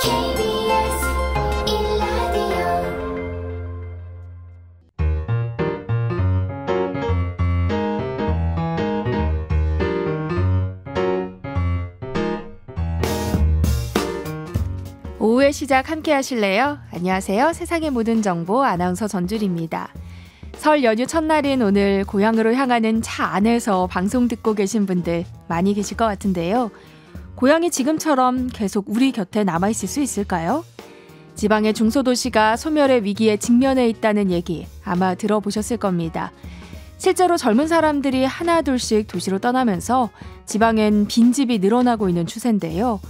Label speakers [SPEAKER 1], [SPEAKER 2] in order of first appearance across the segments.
[SPEAKER 1] KBS
[SPEAKER 2] 오후의 시작 함께 하실래요? 안녕하세요. 세상의 모든 정보 아나운서 전주리입니다. 설 연휴 첫날인 오늘 고향으로 향하는 차 안에서 방송 듣고 계신 분들 많이 계실 것 같은데요. 고향이 지금처럼 계속 우리 곁에 남아있을 수 있을까요? 지방의 중소도시가 소멸의 위기에 직면해 있다는 얘기 아마 들어보셨을 겁니다. 실제로 젊은 사람들이 하나둘씩 도시로 떠나면서 지방엔 빈집이 늘어나고 있는 추세인데요.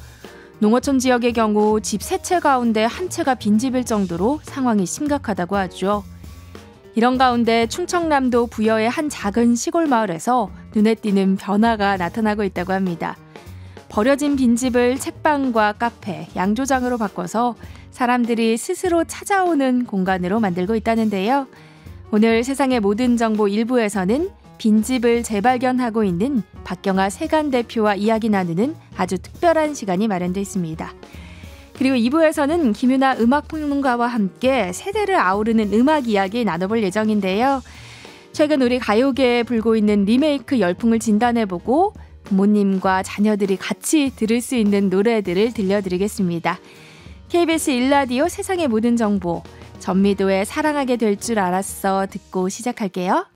[SPEAKER 2] 농어촌 지역의 경우 집 3채 가운데 1채가 빈집일 정도로 상황이 심각하다고 하죠. 이런 가운데 충청남도 부여의 한 작은 시골 마을에서 눈에 띄는 변화가 나타나고 있다고 합니다. 버려진 빈집을 책방과 카페, 양조장으로 바꿔서 사람들이 스스로 찾아오는 공간으로 만들고 있다는데요. 오늘 세상의 모든 정보 1부에서는 빈집을 재발견하고 있는 박경아 세관 대표와 이야기 나누는 아주 특별한 시간이 마련되어 있습니다. 그리고 2부에서는 김유나 음악평론가와 함께 세대를 아우르는 음악 이야기 나눠볼 예정인데요. 최근 우리 가요계에 불고 있는 리메이크 열풍을 진단해보고 부모님과 자녀들이 같이 들을 수 있는 노래들을 들려드리겠습니다. KBS 1라디오 세상의 모든 정보, 전미도의 사랑하게 될 줄 알았어 듣고 시작할게요.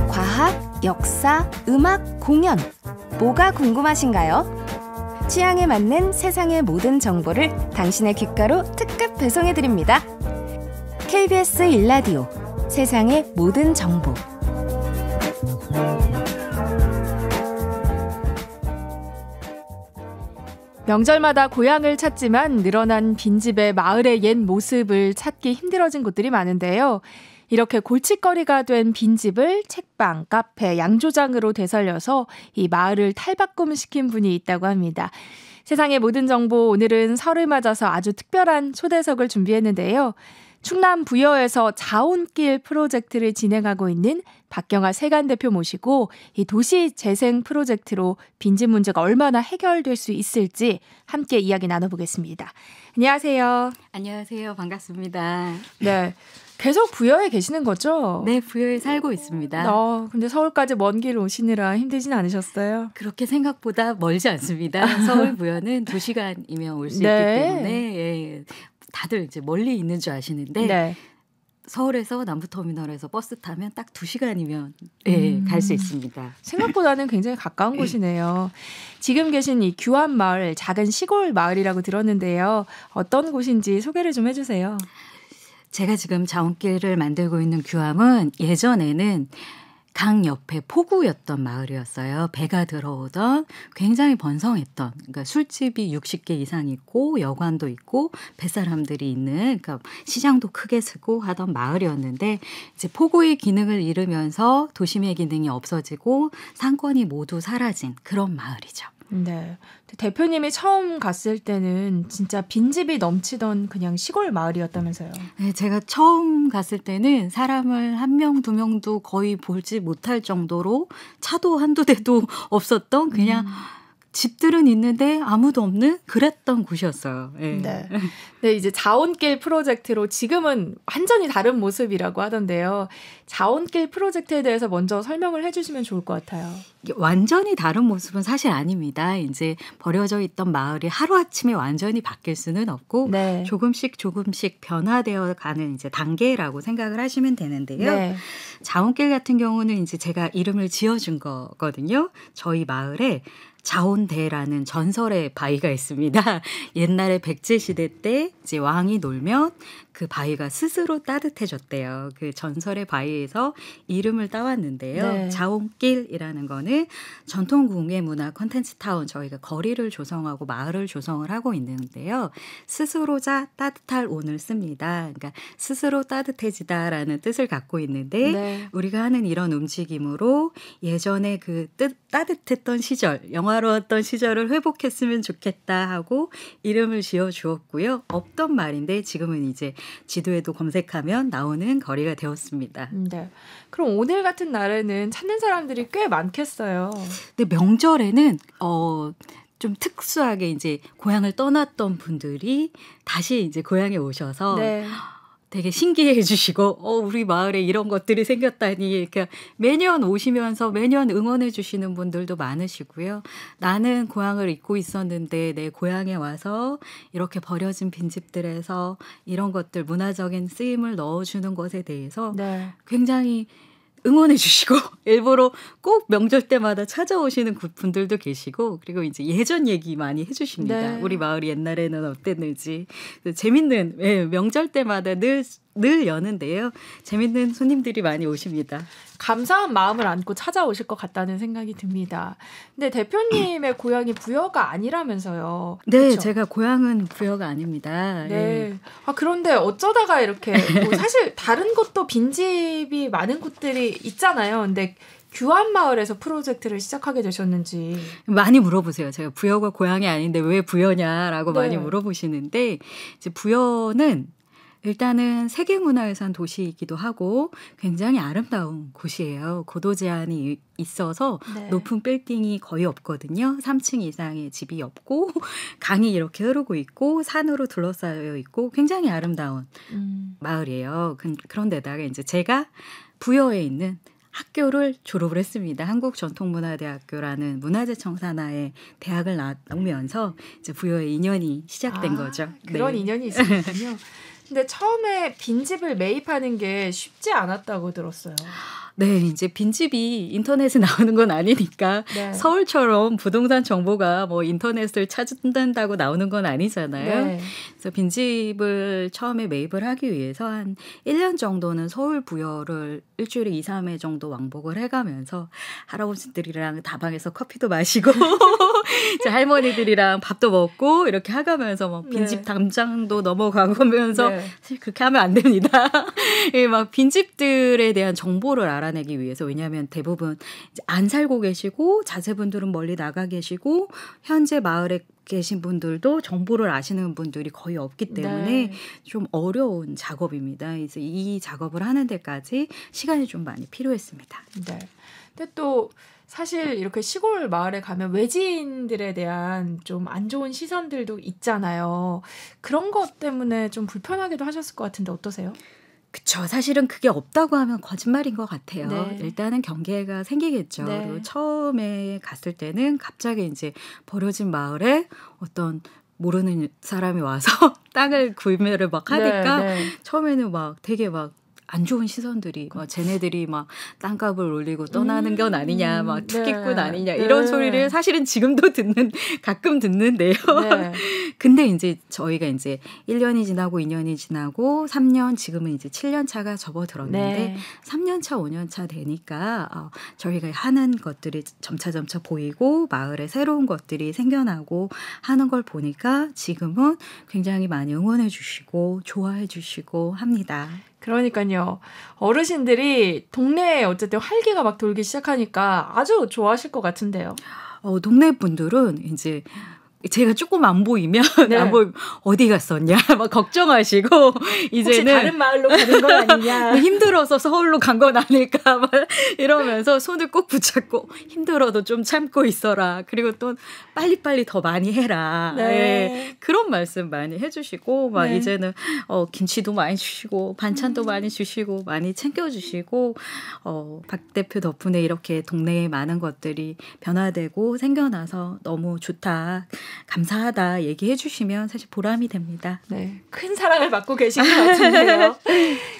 [SPEAKER 2] 과학, 역사, 음악, 공연, 뭐가 궁금하신가요? 취향에 맞는 세상의 모든 정보를 당신의 귓가로 특급 배송해드립니다. KBS 1라디오 세상의 모든 정보. 명절마다 고향을 찾지만 늘어난 빈집의 마을의 옛 모습을 찾기 힘들어진 곳들이 많은데요. 이렇게 골칫거리가 된 빈집을 책방, 카페, 양조장으로 되살려서 이 마을을 탈바꿈시킨 분이 있다고 합니다. 세상의 모든 정보, 오늘은 설을 맞아서 아주 특별한 초대석을 준비했는데요. 충남 부여에서 자온길 프로젝트를 진행하고 있는 박경아 세관 대표 모시고 이 도시 재생 프로젝트로 빈집 문제가 얼마나 해결될 수 있을지 함께 이야기 나눠보겠습니다. 안녕하세요.
[SPEAKER 3] 안녕하세요. 반갑습니다.
[SPEAKER 2] 네. 계속 부여에 계시는 거죠?
[SPEAKER 3] 네, 부여에 살고 있습니다.
[SPEAKER 2] 근데 서울까지 먼 길 오시느라 힘들진 않으셨어요?
[SPEAKER 3] 그렇게 생각보다 멀지 않습니다. 서울 부여는 2시간이면 올 수 있기 때문에 예, 다들 이제 멀리 있는 줄 아시는데
[SPEAKER 2] 네.
[SPEAKER 3] 서울에서 남부터미널에서 버스 타면 딱 2시간이면 갈 수 있습니다.
[SPEAKER 2] 생각보다는 굉장히 가까운 곳이네요. 지금 계신 이 규안마을, 작은 시골 마을이라고 들었는데요. 어떤 곳인지 소개를 좀 해주세요.
[SPEAKER 3] 제가 지금 자온길을 만들고 있는 규암은 예전에는 강 옆에 포구였던 마을이었어요. 배가 들어오던 굉장히 번성했던, 그러니까 술집이 60개 이상 있고 여관도 있고 뱃사람들이 있는, 그러니까 시장도 크게 쓰고 하던 마을이었는데 이제 포구의 기능을 잃으면서 도심의 기능이 없어지고 상권이 모두 사라진 그런 마을이죠.
[SPEAKER 2] 네. 대표님이 처음 갔을 때는 진짜 빈집이 넘치던 그냥 시골 마을이었다면서요.
[SPEAKER 3] 네, 제가 처음 갔을 때는 사람을 1명, 2명도 거의 보지 못할 정도로 차도 한두 대도 없었던 그냥 집들은 있는데 아무도 없는 그랬던 곳이었어요. 네.
[SPEAKER 2] 네. 네, 이제 자온길 프로젝트로 지금은 완전히 다른 모습이라고 하던데요. 자온길 프로젝트에 대해서 먼저 설명을 해주시면 좋을 것 같아요.
[SPEAKER 3] 완전히 다른 모습은 사실 아닙니다. 이제 버려져 있던 마을이 하루아침에 완전히 바뀔 수는 없고
[SPEAKER 2] 네.
[SPEAKER 3] 조금씩 변화되어 가는 이제 단계라고 생각을 하시면 되는데요.
[SPEAKER 2] 네.
[SPEAKER 3] 자온길 같은 경우는 이제 제가 이름을 지어준 거거든요. 저희 마을에 자온대라는 전설의 바위가 있습니다. 옛날에 백제시대 때 이제 왕이 놀면 그 바위가 스스로 따뜻해졌대요. 그 전설의 바위에서 이름을 따왔는데요.
[SPEAKER 2] 네.
[SPEAKER 3] 자온길이라는 거는 전통 궁예 문화 컨텐츠 타운, 저희가 거리를 조성하고 마을을 조성을 하고 있는데요. 스스로자 따뜻할 온을 씁니다. 그러니까 스스로 따뜻해지다라는 뜻을 갖고 있는데
[SPEAKER 2] 네.
[SPEAKER 3] 우리가 하는 이런 움직임으로 예전에 그 따뜻했던 시절, 영화 평화로웠던 시절을 회복했으면 좋겠다 하고 이름을 지어주었고요. 없던 말인데 지금은 이제 지도에도 검색하면 나오는 거리가 되었습니다.
[SPEAKER 2] 네. 그럼 오늘 같은 날에는 찾는 사람들이 꽤 많겠어요.
[SPEAKER 3] 근데 명절에는 좀 특수하게 이제 고향을 떠났던 분들이 다시 이제 고향에 오셔서
[SPEAKER 2] 네.
[SPEAKER 3] 되게 신기해 주시고 우리 마을에 이런 것들이 생겼다니 이렇게 매년 오시면서 매년 응원해 주시는 분들도 많으시고요. 나는 고향을 잊고 있었는데 내 고향에 와서 이렇게 버려진 빈집들에서 이런 것들 문화적인 쓰임을 넣어주는 것에 대해서
[SPEAKER 2] 네.
[SPEAKER 3] 굉장히 응원해 주시고 일부러 꼭 명절 때마다 찾아오시는 분들도 계시고 그리고 이제 예전 얘기 많이 해주십니다.
[SPEAKER 2] 네.
[SPEAKER 3] 우리 마을이 옛날에는 어땠는지 재밌는 명절 때마다 늘 여는데요. 재밌는 손님들이 많이 오십니다.
[SPEAKER 2] 감사한 마음을 안고 찾아오실 것 같다는 생각이 듭니다. 근데 대표님의 고향이 부여가 아니라면서요.
[SPEAKER 3] 네,
[SPEAKER 2] 그쵸?
[SPEAKER 3] 제가 고향은 부여가 아닙니다.
[SPEAKER 2] 네. 아, 그런데 어쩌다가 이렇게 뭐 사실 다른 곳도 빈집이 많은 곳들이 있잖아요. 근데 규안마을에서 프로젝트를 시작하게 되셨는지.
[SPEAKER 3] 많이 물어보세요. 제가 부여가 고향이 아닌데 왜 부여냐라고
[SPEAKER 2] 네.
[SPEAKER 3] 많이 물어보시는데 이제 부여는 일단은 세계문화유산 도시이기도 하고 굉장히 아름다운 곳이에요. 고도 제한이 있어서
[SPEAKER 2] 네.
[SPEAKER 3] 높은 빌딩이 거의 없거든요. 3층 이상의 집이 없고 강이 이렇게 흐르고 있고 산으로 둘러싸여 있고 굉장히 아름다운 마을이에요. 그런데다가 이제 제가 부여에 있는 학교를 졸업을 했습니다. 한국전통문화대학교라는 문화재청 산하의 대학을 나오면서 이제 부여의 인연이 시작된 거죠.
[SPEAKER 2] 그런
[SPEAKER 3] 네.
[SPEAKER 2] 인연이 있었군요. 근데 처음에 빈집을 매입하는 게 쉽지 않았다고 들었어요.
[SPEAKER 3] 네, 이제 빈집이 인터넷에 나오는 건 아니니까
[SPEAKER 2] 네.
[SPEAKER 3] 서울처럼 부동산 정보가 뭐 인터넷을 찾는다고 나오는 건 아니잖아요.
[SPEAKER 2] 네.
[SPEAKER 3] 그래서 빈집을 처음에 매입을 하기 위해서 한 1년 정도는 서울 부여를 일주일에 2, 3회 정도 왕복을 해가면서 할아버지들이랑 다방에서 커피도 마시고 이제 할머니들이랑 밥도 먹고 이렇게 하가면서 막 빈집
[SPEAKER 2] 네.
[SPEAKER 3] 담장도 넘어가면서
[SPEAKER 2] 네.
[SPEAKER 3] 사실 그렇게 하면 안 됩니다. 막 빈집들에 대한 정보를 알아내기 위해서 왜냐하면 대부분 이제 안 살고 계시고 자제분들은 멀리 나가 계시고 현재 마을에 계신 분들도 정보를 아시는 분들이 거의 없기 때문에
[SPEAKER 2] 네.
[SPEAKER 3] 좀 어려운 작업입니다. 이제 이 작업을 하는 데까지 시간이 좀 많이 필요했습니다.
[SPEAKER 2] 네. 근데 또 사실 이렇게 시골 마을에 가면 외지인들에 대한 좀 안 좋은 시선들도 있잖아요. 그런 것 때문에 좀 불편하기도 하셨을 것 같은데 어떠세요?
[SPEAKER 3] 그쵸. 사실은 그게 없다고 하면 거짓말인 것 같아요.
[SPEAKER 2] 네.
[SPEAKER 3] 일단은 경계가 생기겠죠.
[SPEAKER 2] 네.
[SPEAKER 3] 그리고 처음에 갔을 때는 갑자기 이제 버려진 마을에 어떤 모르는 사람이 와서 땅을 구매를 막 하니까
[SPEAKER 2] 네, 네.
[SPEAKER 3] 처음에는 막 되게 막 안 좋은 시선들이 막 쟤네들이 막 땅값을 올리고 떠나는 건 아니냐 막 투기꾼
[SPEAKER 2] 네.
[SPEAKER 3] 아니냐 이런
[SPEAKER 2] 네.
[SPEAKER 3] 소리를 사실은 지금도 가끔 듣는데요.
[SPEAKER 2] 네.
[SPEAKER 3] 근데 이제 저희가 이제 1년이 지나고 2년이 지나고 3년 지금은 이제 7년 차가 접어들었는데
[SPEAKER 2] 네.
[SPEAKER 3] 3년 차 5년 차 되니까 저희가 하는 것들이 점차 보이고 마을에 새로운 것들이 생겨나고 하는 걸 보니까 지금은 굉장히 많이 응원해 주시고 좋아해 주시고 합니다.
[SPEAKER 2] 그러니까요. 어르신들이 동네에 어쨌든 활기가 막 돌기 시작하니까 아주 좋아하실 것 같은데요.
[SPEAKER 3] 동네 분들은 이제 제가 조금 안 보이면
[SPEAKER 2] 네.
[SPEAKER 3] 안 보이면 어디 갔었냐 막 걱정하시고 이제는
[SPEAKER 2] 혹시 다른 마을로 가는 건 아니냐.
[SPEAKER 3] 힘들어서 서울로 간 건 아닐까 막 이러면서 손을 꼭 붙잡고 힘들어도 좀 참고 있어라. 그리고 또 빨리빨리 더 많이 해라.
[SPEAKER 2] 네.
[SPEAKER 3] 예, 그런 말씀 많이 해주시고 막
[SPEAKER 2] 네.
[SPEAKER 3] 이제는 김치도 많이 주시고 반찬도 많이 주시고 많이 챙겨주시고 박 대표 덕분에 이렇게 동네에 많은 것들이 변화되고 생겨나서 너무 좋다. 감사하다 얘기해 주시면 사실 보람이 됩니다.
[SPEAKER 2] 네, 큰 사랑을 받고 계신 것 같은데요.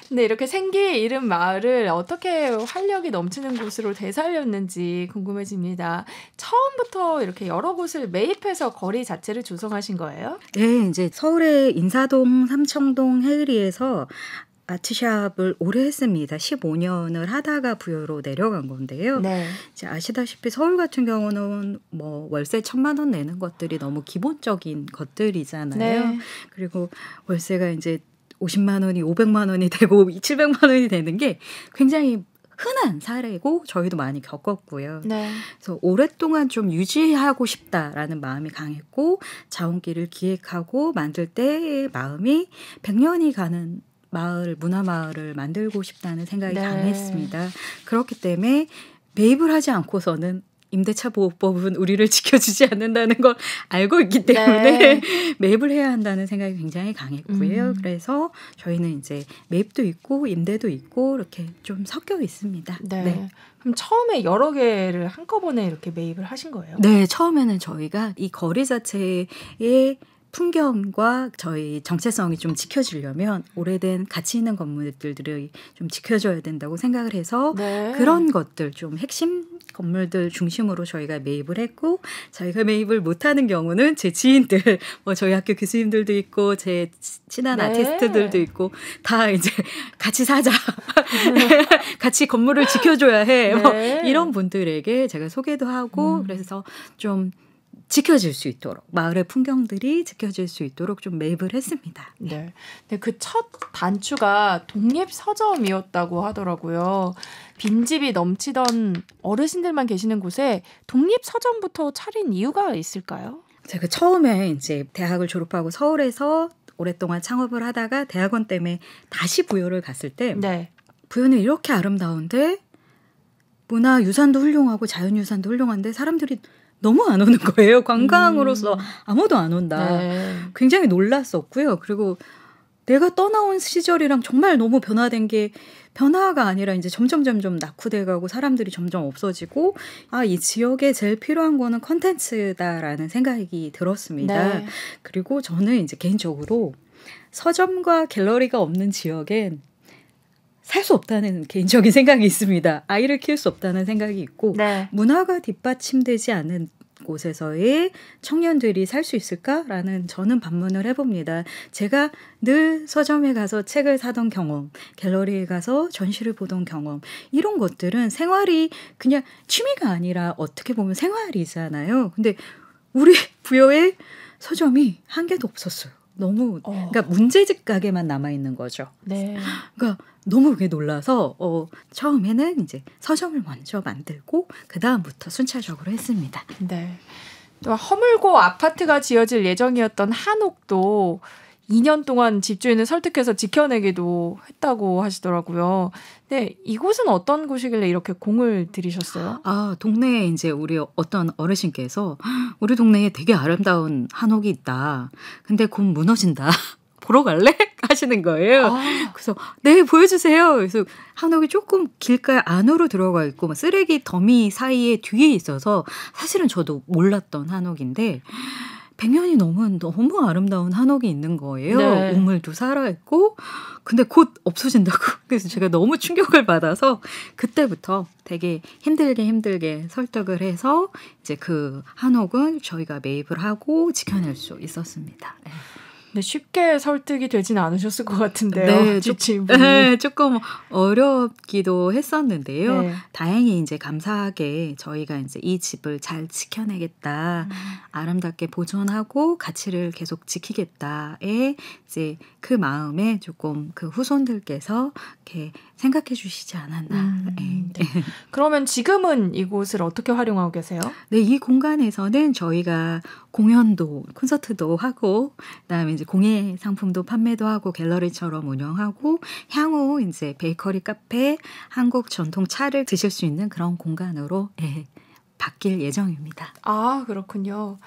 [SPEAKER 2] 근데 이렇게 생기 잃은 마을을 어떻게 활력이 넘치는 곳으로 되살렸는지 궁금해집니다. 처음부터 이렇게 여러 곳을 매입해서 거리 자체를 조성하신 거예요?
[SPEAKER 3] 네, 이제 서울의 인사동, 삼청동, 해의리에서 아트샵을 오래 했습니다. 15년을 하다가 부여로 내려간 건데요.
[SPEAKER 2] 네.
[SPEAKER 3] 이제 아시다시피 서울 같은 경우는 뭐 월세 1,000만 원 내는 것들이 너무 기본적인 것들이잖아요.
[SPEAKER 2] 네.
[SPEAKER 3] 그리고 월세가 이제 50만 원이 500만 원이 되고 700만 원이 되는 게 굉장히 흔한 사례고 저희도 많이 겪었고요.
[SPEAKER 2] 네.
[SPEAKER 3] 그래서 오랫동안 좀 유지하고 싶다라는 마음이 강했고 자원길을 기획하고 만들 때의 마음이 100년이 가는 마을, 문화마을을 만들고 싶다는 생각이
[SPEAKER 2] 네.
[SPEAKER 3] 강했습니다. 그렇기 때문에 매입을 하지 않고서는 임대차 보호법은 우리를 지켜주지 않는다는 걸 알고 있기 때문에
[SPEAKER 2] 네.
[SPEAKER 3] 매입을 해야 한다는 생각이 굉장히 강했고요. 그래서 저희는 이제 매입도 있고 임대도 있고 이렇게 좀 섞여 있습니다.
[SPEAKER 2] 네.
[SPEAKER 3] 네.
[SPEAKER 2] 그럼 처음에 여러 개를 한꺼번에 이렇게 매입을 하신 거예요?
[SPEAKER 3] 네, 처음에는 저희가 이 거리 자체의 풍경과 저희 정체성이 좀 지켜지려면 오래된 가치 있는 건물들이 좀 지켜져야 된다고 생각을 해서
[SPEAKER 2] 네.
[SPEAKER 3] 그런 것들 좀 핵심 건물들 중심으로 저희가 매입을 했고 저희가 매입을 못하는 경우는 제 지인들, 뭐 저희 학교 교수님들도 있고 제 친한
[SPEAKER 2] 네.
[SPEAKER 3] 아티스트들도 있고 다 이제 같이 사자, 같이 건물을 지켜줘야 해, 뭐
[SPEAKER 2] 네.
[SPEAKER 3] 이런 분들에게 제가 소개도 하고 그래서 좀 지켜질 수 있도록 마을의 풍경들이 지켜질 수 있도록 좀 매입을 했습니다.
[SPEAKER 2] 네. 근데 그 첫 단추가 독립 서점이었다고 하더라고요. 빈집이 넘치던 어르신들만 계시는 곳에 독립 서점부터 차린 이유가 있을까요?
[SPEAKER 3] 제가 처음에 이제 대학을 졸업하고 서울에서 오랫동안 창업을 하다가 대학원 때문에 다시 부여를 갔을 때
[SPEAKER 2] 네.
[SPEAKER 3] 부여는 이렇게 아름다운데 문화유산도 훌륭하고 자연유산도 훌륭한데 사람들이 너무 안 오는 거예요. 관광으로서 아무도 안 온다.
[SPEAKER 2] 네.
[SPEAKER 3] 굉장히 놀랐었고요. 그리고 내가 떠나온 시절이랑 정말 너무 변화된 게 변화가 아니라 이제 점점 낙후돼가고 사람들이 점점 없어지고 이 지역에 제일 필요한 거는 컨텐츠다라는 생각이 들었습니다.
[SPEAKER 2] 네.
[SPEAKER 3] 그리고 저는 이제 개인적으로 서점과 갤러리가 없는 지역엔 살 수 없다는 개인적인 생각이 있습니다. 아이를 키울 수 없다는 생각이 있고
[SPEAKER 2] 네.
[SPEAKER 3] 문화가 뒷받침되지 않은 곳에서의 청년들이 살 수 있을까라는 저는 반문을 해봅니다. 제가 늘 서점에 가서 책을 사던 경험, 갤러리에 가서 전시를 보던 경험 이런 것들은 생활이 그냥 취미가 아니라 어떻게 보면 생활이잖아요. 근데 우리 부여에 서점이 한 개도 없었어요. 너무 그러니까 문제집 가게만 남아있는 거죠.
[SPEAKER 2] 네.
[SPEAKER 3] 그러니까 너무 그게 놀라서 처음에는 이제 서점을 먼저 만들고 그 다음부터 순차적으로 했습니다.
[SPEAKER 2] 네. 또 허물고 아파트가 지어질 예정이었던 한옥도 2년 동안 집주인을 설득해서 지켜내기도 했다고 하시더라고요. 근데 이곳은 어떤 곳이길래 이렇게 공을 들이셨어요?
[SPEAKER 3] 동네에 이제 우리 어떤 어르신께서 우리 동네에 되게 아름다운 한옥이 있다. 근데 곧 무너진다. 보러 갈래? 하시는 거예요. 그래서 네, 보여주세요. 그래서 한옥이 조금 길가에 안으로 들어가 있고 막 쓰레기 더미 사이에 뒤에 있어서 사실은 저도 몰랐던 한옥인데 100년이 넘은 너무 아름다운 한옥이 있는 거예요.
[SPEAKER 2] 네.
[SPEAKER 3] 우물도 살아있고 근데 곧 없어진다고. 그래서 제가 너무 충격을 받아서 그때부터 되게 힘들게 설득을 해서 이제 그 한옥은 저희가 매입을 하고 지켜낼 수 있었습니다. 네.
[SPEAKER 2] 네, 쉽게 설득이 되지는 않으셨을 것 같은데요.
[SPEAKER 3] 네,
[SPEAKER 2] 집주인분이.
[SPEAKER 3] 조금 어렵기도 했었는데요.
[SPEAKER 2] 네.
[SPEAKER 3] 다행히 이제 감사하게 저희가 이제 이 집을 잘 지켜내겠다, 아름답게 보존하고 가치를 계속 지키겠다에 이제 그 마음에 조금 그 후손들께서 이렇게 생각해 주시지 않았나.
[SPEAKER 2] 네. 그러면 지금은 이곳을 어떻게 활용하고 계세요?
[SPEAKER 3] 네, 이 공간에서는 저희가 공연도, 콘서트도 하고, 그다음에 이제 공예 상품도 판매도 하고, 갤러리처럼 운영하고, 향후 이제 베이커리 카페, 한국 전통 차를 드실 수 있는 그런 공간으로 바뀔 예정입니다.
[SPEAKER 2] 그렇군요.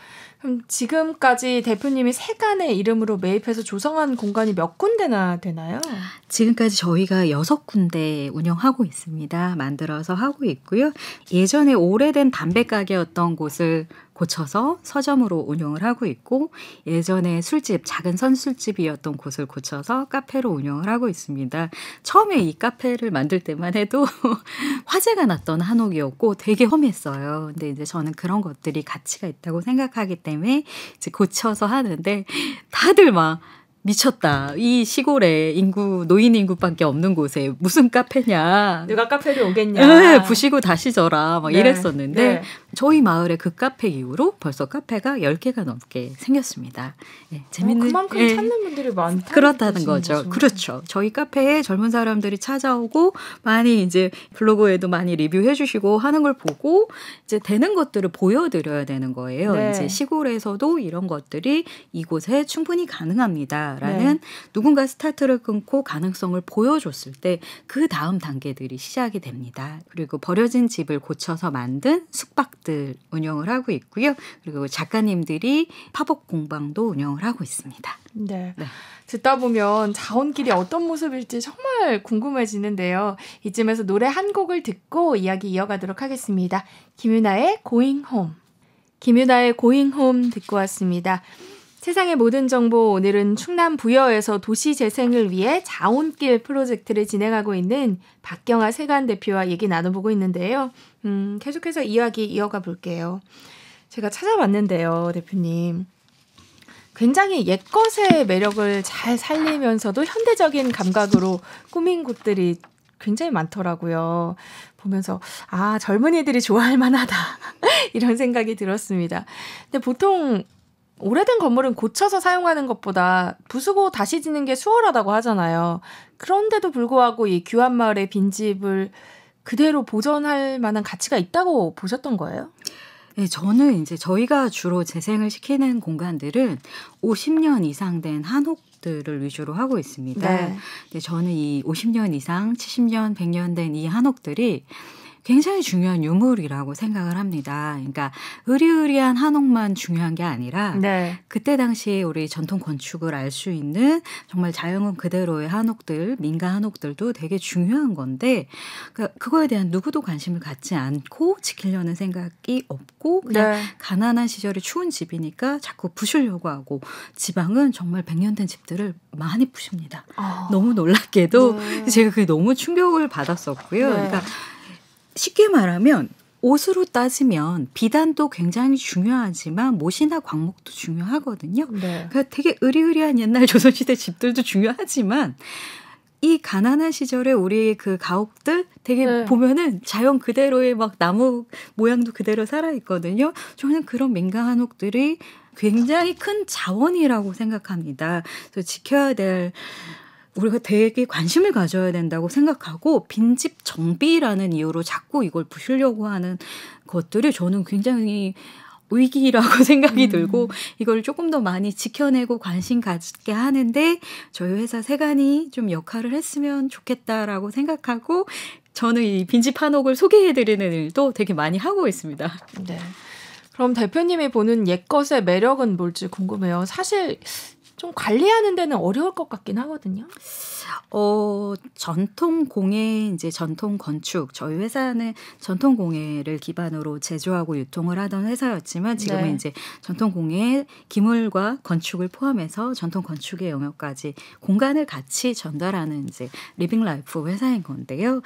[SPEAKER 2] 그럼 지금까지 대표님이 세간의 이름으로 매입해서 조성한 공간이 몇 군데나 되나요?
[SPEAKER 3] 지금까지 저희가 6군데 운영하고 있습니다. 만들어서 하고 있고요. 예전에 오래된 담배 가게였던 곳을 고쳐서 서점으로 운영을 하고 있고 예전에 술집, 작은 선술집이었던 곳을 고쳐서 카페로 운영을 하고 있습니다. 처음에 이 카페를 만들 때만 해도 화제가 났던 한옥이었고 되게 험했어요. 근데 이제 저는 그런 것들이 가치가 있다고 생각하기 때문에 이제 고쳐서 하는데 다들 막 미쳤다. 이 시골에 노인 인구밖에 없는 곳에 무슨 카페냐.
[SPEAKER 2] 누가 카페를 오겠냐.
[SPEAKER 3] 네, 부시고 다시 져라. 막
[SPEAKER 2] 네,
[SPEAKER 3] 이랬었는데 저희 마을의 그 카페 이후로 벌써 카페가 10개가 넘게 생겼습니다. 재밌는
[SPEAKER 2] 그만큼 찾는 분들이 많다.
[SPEAKER 3] 그렇다는 거죠. 그렇죠. 저희 카페에 젊은 사람들이 찾아오고 많이 이제 블로그에도 많이 리뷰해 주시고 하는 걸 보고 이제 되는 것들을 보여드려야 되는 거예요.
[SPEAKER 2] 네.
[SPEAKER 3] 이제 시골에서도 이런 것들이 이곳에 충분히 가능합니다라는 누군가 스타트를 끊고 가능성을 보여줬을 때 그 다음 단계들이 시작이 됩니다. 그리고 버려진 집을 고쳐서 만든 숙박들 운영을 하고 있고요. 그리고 작가님들이 팝업 공방도 운영을 하고 있습니다.
[SPEAKER 2] 네. 듣다 보면 자원길이 어떤 모습일지 정말 궁금해지는데요. 이쯤에서 노래 한 곡을 듣고 이야기 이어가도록 하겠습니다. 김유나의 Going Home. 김유나의 Going Home 듣고 왔습니다. 세상의 모든 정보, 오늘은 충남 부여에서 도시 재생을 위해 자원길 프로젝트를 진행하고 있는 박경아 세관 대표와 얘기 나눠보고 있는데요. 계속해서 이야기 이어가 볼게요. 제가 찾아봤는데요, 대표님. 굉장히 옛것의 매력을 잘 살리면서도 현대적인 감각으로 꾸민 곳들이 굉장히 많더라고요. 보면서 젊은이들이 좋아할 만하다 이런 생각이 들었습니다. 근데 보통 오래된 건물은 고쳐서 사용하는 것보다 부수고 다시 짓는 게 수월하다고 하잖아요. 그런데도 불구하고 이 규안마을의 빈집을 그대로 보존할 만한 가치가 있다고 보셨던 거예요?
[SPEAKER 3] 네, 저는 이제 저희가 주로 재생을 시키는 공간들은 50년 이상 된 한옥들을 위주로 하고 있습니다.
[SPEAKER 2] 네.
[SPEAKER 3] 근데 저는 이 50년 이상, 70년, 100년 된 이 한옥들이 굉장히 중요한 유물이라고 생각을 합니다. 그러니까 으리으리한 한옥만 중요한 게 아니라 그때 당시에 우리 전통 건축을 알 수 있는 정말 자연은 그대로의 한옥들, 민가 한옥들도 되게 중요한 건데 그러니까 그거에 대한 누구도 관심을 갖지 않고 지키려는 생각이 없고 그냥 가난한 시절에 추운 집이니까 자꾸 부수려고 하고 지방은 정말 100년 된 집들을 많이 부십니다. 너무 놀랍게도 제가 그게 너무 충격을 받았었고요. 그러니까 쉽게 말하면 옷으로 따지면 비단도 굉장히 중요하지만 못이나 광목도 중요하거든요. 그러니까 되게 으리으리한 옛날 조선시대 집들도 중요하지만 이 가난한 시절에 우리 그 가옥들 되게 보면은 자연 그대로의 막 나무 모양도 그대로 살아있거든요. 저는 그런 민가 한옥들이 굉장히 큰 자원이라고 생각합니다. 그래서 지켜야 될 우리가 되게 관심을 가져야 된다고 생각하고 빈집 정비라는 이유로 자꾸 이걸 부수려고 하는 것들이 저는 굉장히 위기라고 생각이 들고 이걸 조금 더 많이 지켜내고 관심 갖게 하는데 저희 회사 세관이 좀 역할을 했으면 좋겠다라고 생각하고 저는 이 빈집 한옥을 소개해드리는 일도 되게 많이 하고 있습니다.
[SPEAKER 2] 네. 그럼 대표님이 보는 옛것의 매력은 뭘지 궁금해요. 사실 좀 관리하는 데는 어려울 것 같긴 하거든요.
[SPEAKER 3] 전통 공예, 이제 전통 건축. 저희 회사는 전통 공예를 기반으로 제조하고 유통을 하던 회사였지만 지금은 이제 전통 공예, 기물과 건축을 포함해서 전통 건축의 영역까지 공간을 같이 전달하는 이제 리빙 라이프 회사인 건데요.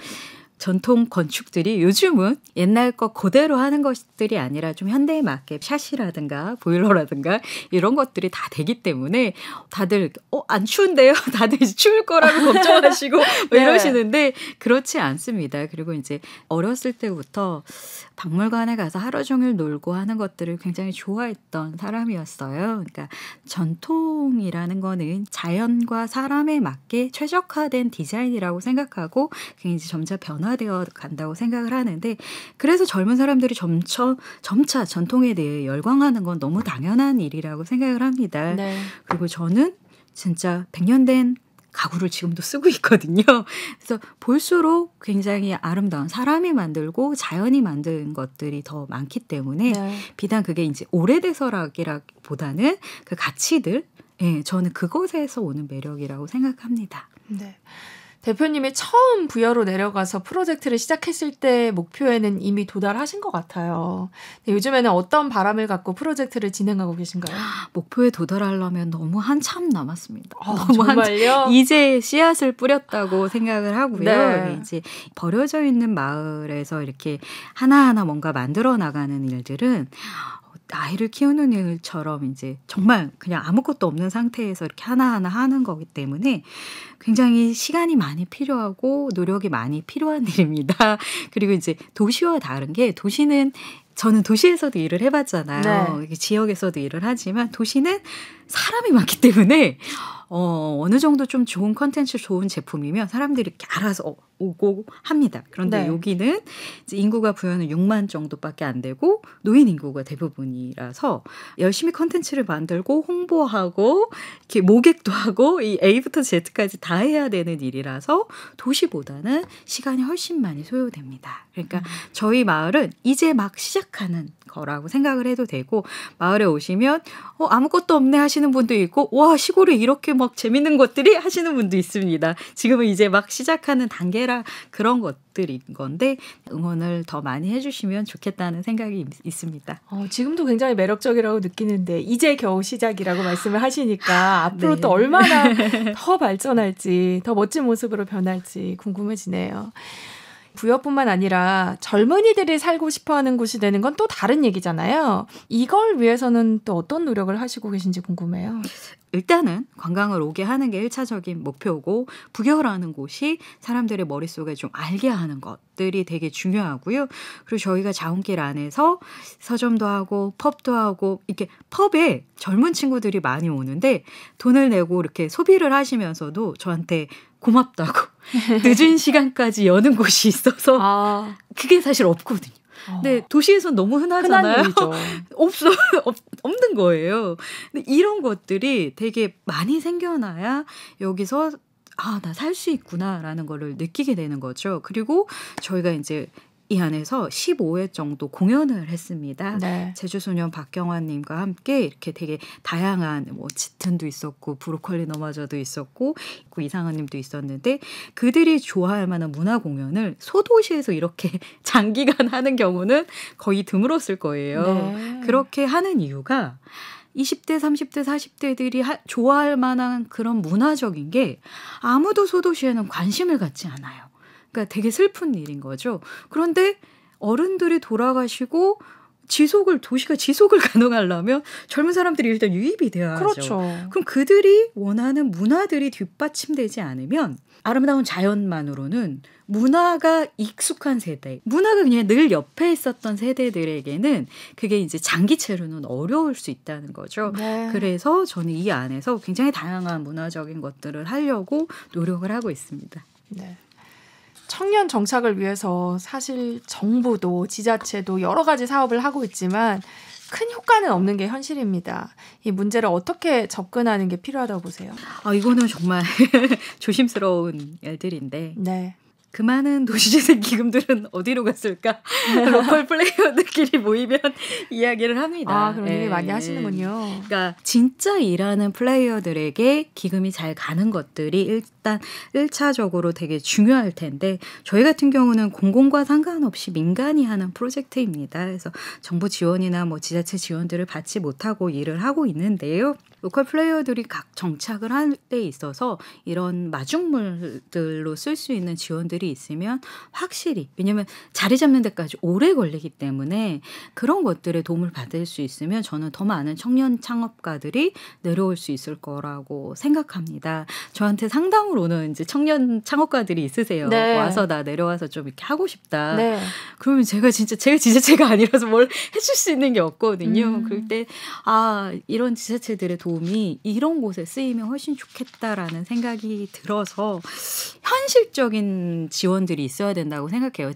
[SPEAKER 3] 전통 건축들이 요즘은 옛날 거 그대로 하는 것들이 아니라 좀 현대에 맞게 샷이라든가 보일러라든가 이런 것들이 다 되기 때문에 다들 안 추운데요? 다들 추울 거라고 걱정하시고 이러시는데 그렇지 않습니다. 그리고 이제 어렸을 때부터 박물관에 가서 하루 종일 놀고 하는 것들을 굉장히 좋아했던 사람이었어요. 그러니까 전통이라는 거는 자연과 사람에 맞게 최적화된 디자인이라고 생각하고 그게 이제 점차 변화되어 간다고 생각을 하는데 그래서 젊은 사람들이 점차 전통에 대해 열광하는 건 너무 당연한 일이라고 생각을 합니다. 그리고 저는 진짜 100년 된 가구를 지금도 쓰고 있거든요. 그래서 볼수록 굉장히 아름다운 사람이 만들고 자연이 만든 것들이 더 많기 때문에 비단 그게 이제 오래돼서라기보다는 그 가치들, 저는 그것에서 오는 매력이라고 생각합니다.
[SPEAKER 2] 네. 대표님이 처음 부여로 내려가서 프로젝트를 시작했을 때 목표에는 이미 도달하신 것 같아요. 요즘에는 어떤 바람을 갖고 프로젝트를 진행하고 계신가요?
[SPEAKER 3] 목표에 도달하려면 너무 한참 남았습니다.
[SPEAKER 2] 정말요?
[SPEAKER 3] 이제 씨앗을 뿌렸다고 생각을 하고요. 이제 버려져 있는 마을에서 이렇게 하나하나 뭔가 만들어 나가는 일들은 아이를 키우는 일처럼 이제 정말 그냥 아무것도 없는 상태에서 이렇게 하나하나 하는 거기 때문에 굉장히 시간이 많이 필요하고 노력이 많이 필요한 일입니다. 그리고 이제 도시와 다른 게 도시는 저는 도시에서도 일을 해봤잖아요.
[SPEAKER 2] 네.
[SPEAKER 3] 지역에서도 일을 하지만 도시는 사람이 많기 때문에 어느 정도 좀 좋은 컨텐츠, 좋은 제품이면 사람들이 이렇게 알아서 오고 합니다. 그런데
[SPEAKER 2] 네.
[SPEAKER 3] 여기는 이제 인구가 부여는 6만 정도밖에 안 되고 노인 인구가 대부분이라서 열심히 컨텐츠를 만들고 홍보하고 이렇게 모객도 하고 이 A부터 Z까지 다 해야 되는 일이라서 도시보다는 시간이 훨씬 많이 소요됩니다. 그러니까 저희 마을은 이제 막 시작하는 거라고 생각을 해도 되고 마을에 오시면 아무것도 없네 하시는 분도 있고 와 시골에 이렇게 막 재밌는 것들이 하시는 분도 있습니다. 지금은 이제 막 시작하는 단계라 그런 것들인 건데 응원을 더 많이 해주시면 좋겠다는 생각이 있습니다.
[SPEAKER 2] 지금도 굉장히 매력적이라고 느끼는데 이제 겨우 시작이라고 말씀을 하시니까 앞으로
[SPEAKER 3] 네.
[SPEAKER 2] 또 얼마나 더 발전할지 더 멋진 모습으로 변할지 궁금해지네요. 부여뿐만 아니라 젊은이들이 살고 싶어하는 곳이 되는 건 또 다른 얘기잖아요. 이걸 위해서는 또 어떤 노력을 하시고 계신지 궁금해요.
[SPEAKER 3] 일단은 관광을 오게 하는 게 1차적인 목표고 부여라는 곳이 사람들의 머릿속에 좀 알게 하는 것들이 되게 중요하고요. 그리고 저희가 자원길 안에서 서점도 하고 펍도 하고 이렇게 펍에 젊은 친구들이 많이 오는데 돈을 내고 이렇게 소비를 하시면서도 저한테 고맙다고 늦은 시간까지 여는 곳이 있어서 그게 사실 없거든요. 근데 도시에선 너무 흔하잖아요.
[SPEAKER 2] 흔한 일이죠.
[SPEAKER 3] 없는 거예요. 근데 이런 것들이 되게 많이 생겨나야 여기서 나 살 수 있구나라는 거를 느끼게 되는 거죠. 그리고 저희가 이제 이 안에서 15회 정도 공연을 했습니다.
[SPEAKER 2] 네.
[SPEAKER 3] 제주소년 박경환님과 함께 이렇게 되게 다양한 짙은도 있었고 브로콜리 너마저도 있었고 이상한님도 있었는데 그들이 좋아할 만한 문화 공연을 소도시에서 이렇게 장기간 하는 경우는 거의 드물었을 거예요.
[SPEAKER 2] 네.
[SPEAKER 3] 그렇게 하는 이유가 20대, 30대, 40대들이 좋아할 만한 그런 문화적인 게 아무도 소도시에는 관심을 갖지 않아요. 그러니까 되게 슬픈 일인 거죠. 그런데 어른들이 돌아가시고 도시가 지속을 가능하려면 젊은 사람들이 일단 유입이 되어야죠.
[SPEAKER 2] 그렇죠.
[SPEAKER 3] 그럼 그들이 원하는 문화들이 뒷받침되지 않으면 아름다운 자연만으로는 문화가 익숙한 세대, 문화가 그냥 늘 옆에 있었던 세대들에게는 그게 이제 장기채로는 어려울 수 있다는 거죠.
[SPEAKER 2] 네.
[SPEAKER 3] 그래서 저는 이 안에서 굉장히 다양한 문화적인 것들을 하려고 노력을 하고 있습니다.
[SPEAKER 2] 네. 청년 정착을 위해서 사실 정부도 지자체도 여러 가지 사업을 하고 있지만 큰 효과는 없는 게 현실입니다. 이 문제를 어떻게 접근하는 게 필요하다고 보세요?
[SPEAKER 3] 이거는 정말 조심스러운 일들인데
[SPEAKER 2] 네.
[SPEAKER 3] 그 많은 도시재생 기금들은 어디로 갔을까? 로컬 플레이어들끼리 모이면 이야기를 합니다.
[SPEAKER 2] 그런 얘기 많이 하시는군요.
[SPEAKER 3] 그러니까 진짜 일하는 플레이어들에게 기금이 잘 가는 것들이 일단 1차적으로 되게 중요할 텐데 저희 같은 경우는 공공과 상관없이 민간이 하는 프로젝트입니다. 그래서 정부 지원이나 지자체 지원들을 받지 못하고 일을 하고 있는데요. 로컬 플레이어들이 각 정착을 할 때 있어서 이런 마중물들로 쓸 수 있는 지원들이 있으면 확실히 왜냐하면 자리 잡는 데까지 오래 걸리기 때문에 그런 것들에 도움을 받을 수 있으면 저는 더 많은 청년 창업가들이 내려올 수 있을 거라고 생각합니다. 저한테 상담으로는 이제 청년 창업가들이 있으세요.
[SPEAKER 2] 네.
[SPEAKER 3] 와서 나 내려와서 좀 이렇게 하고 싶다.
[SPEAKER 2] 네.
[SPEAKER 3] 그러면 제가 지자체가 아니라서 뭘 해줄 수 있는 게 없거든요. 그럴 때 이런 지자체들의 도움이 이런 곳에 쓰이면 훨씬 좋겠다라는 생각이 들어서 현실적인 지원들이 있어야 된다고 생각해요.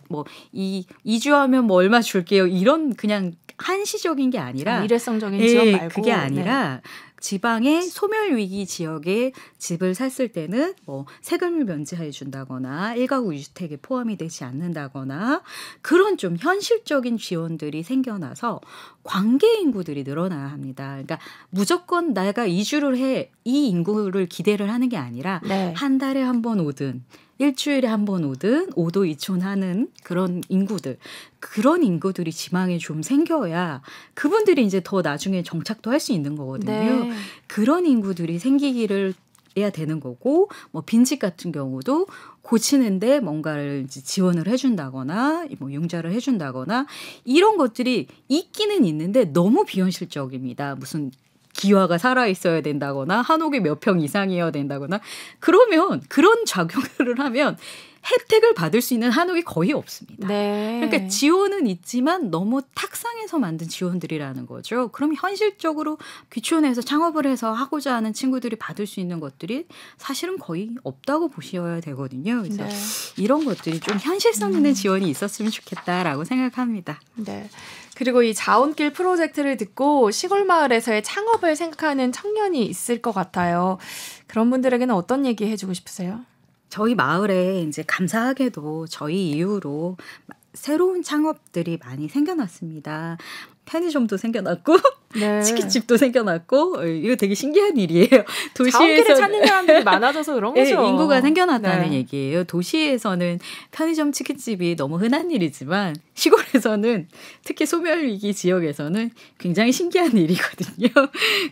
[SPEAKER 3] 이주하면 얼마 줄게요. 이런 그냥 한시적인 게 아니라
[SPEAKER 2] 일회성적인 지원 말고
[SPEAKER 3] 그게 아니라 지방의 소멸위기 지역에 집을 샀을 때는 세금을 면제해 준다거나 1가구 2주택에 포함이 되지 않는다거나 그런 좀 현실적인 지원들이 생겨나서 관계 인구들이 늘어나야 합니다. 그러니까 무조건 내가 이주를 해 이 인구를 기대를 하는 게 아니라 한 달에 한 번 오든 일주일에 한 번 오든 오도 이촌하는 그런 인구들이 지방에 좀 생겨야 그분들이 이제 더 나중에 정착도 할 수 있는 거거든요.
[SPEAKER 2] 네.
[SPEAKER 3] 그런 인구들이 생기기를 해야 되는 거고 빈집 같은 경우도 고치는데 뭔가를 이제 지원을 해준다거나 융자를 해준다거나 이런 것들이 있기는 있는데 너무 비현실적입니다. 무슨 기와가 살아있어야 된다거나 한옥이 몇 평 이상이어야 된다거나 그러면 그런 작용을 하면 혜택을 받을 수 있는 한옥이 거의 없습니다.
[SPEAKER 2] 네.
[SPEAKER 3] 그러니까 지원은 있지만 너무 탁상해서 만든 지원들이라는 거죠. 그럼 현실적으로 귀촌해서 창업을 해서 하고자 하는 친구들이 받을 수 있는 것들이 사실은 거의 없다고 보셔야 되거든요. 그래서
[SPEAKER 2] 네.
[SPEAKER 3] 이런 것들이 좀 현실성 있는 지원이 있었으면 좋겠다라고 생각합니다.
[SPEAKER 2] 네. 그리고 이 자원길 프로젝트를 듣고 시골 마을에서의 창업을 생각하는 청년이 있을 것 같아요. 그런 분들에게는 어떤 얘기 해주고 싶으세요?
[SPEAKER 3] 저희 마을에 이제 감사하게도 저희 이후로 새로운 창업들이 많이 생겨났습니다. 편의점도 생겨났고
[SPEAKER 2] 네.
[SPEAKER 3] 치킨집도 생겨났고 이거 되게 신기한 일이에요.
[SPEAKER 2] 자원길을 찾는 사람들이 많아져서 그런 거죠.
[SPEAKER 3] 네, 인구가 생겨났다는
[SPEAKER 2] 네.
[SPEAKER 3] 얘기예요. 도시에서는 편의점 치킨집이 너무 흔한 일이지만 시골에서는 특히 소멸위기 지역에서는 굉장히 신기한 일이거든요.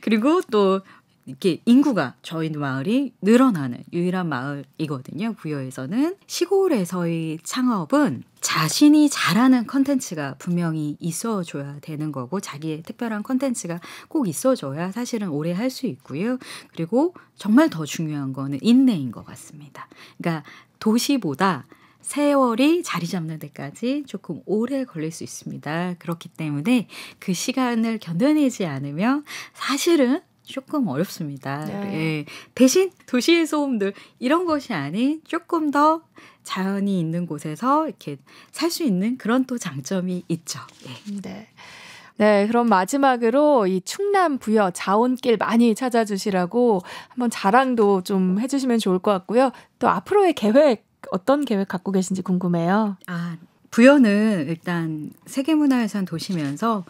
[SPEAKER 3] 그리고 또 이렇게 인구가 저희 마을이 늘어나는 유일한 마을이거든요. 부여에서는. 시골에서의 창업은 자신이 잘하는 컨텐츠가 분명히 있어줘야 되는 거고 자기의 특별한 컨텐츠가 꼭 있어줘야 사실은 오래 할 수 있고요. 그리고 정말 더 중요한 거는 인내인 것 같습니다. 그러니까 도시보다 세월이 자리 잡는 데까지 조금 오래 걸릴 수 있습니다. 그렇기 때문에 그 시간을 견뎌내지 않으면 사실은 조금 어렵습니다.
[SPEAKER 2] 네.
[SPEAKER 3] 네. 대신 도시의 소음들 이런 것이 아닌 조금 더 자연이 있는 곳에서 이렇게 살 수 있는 그런 또 장점이 있죠. 네.
[SPEAKER 2] 네. 네, 그럼 마지막으로 이 충남 부여 자원길 많이 찾아주시라고 한번 자랑도 좀 해주시면 좋을 것 같고요. 또 앞으로의 계획, 어떤 계획 갖고 계신지 궁금해요.
[SPEAKER 3] 부여는 일단 세계문화유산 도시면서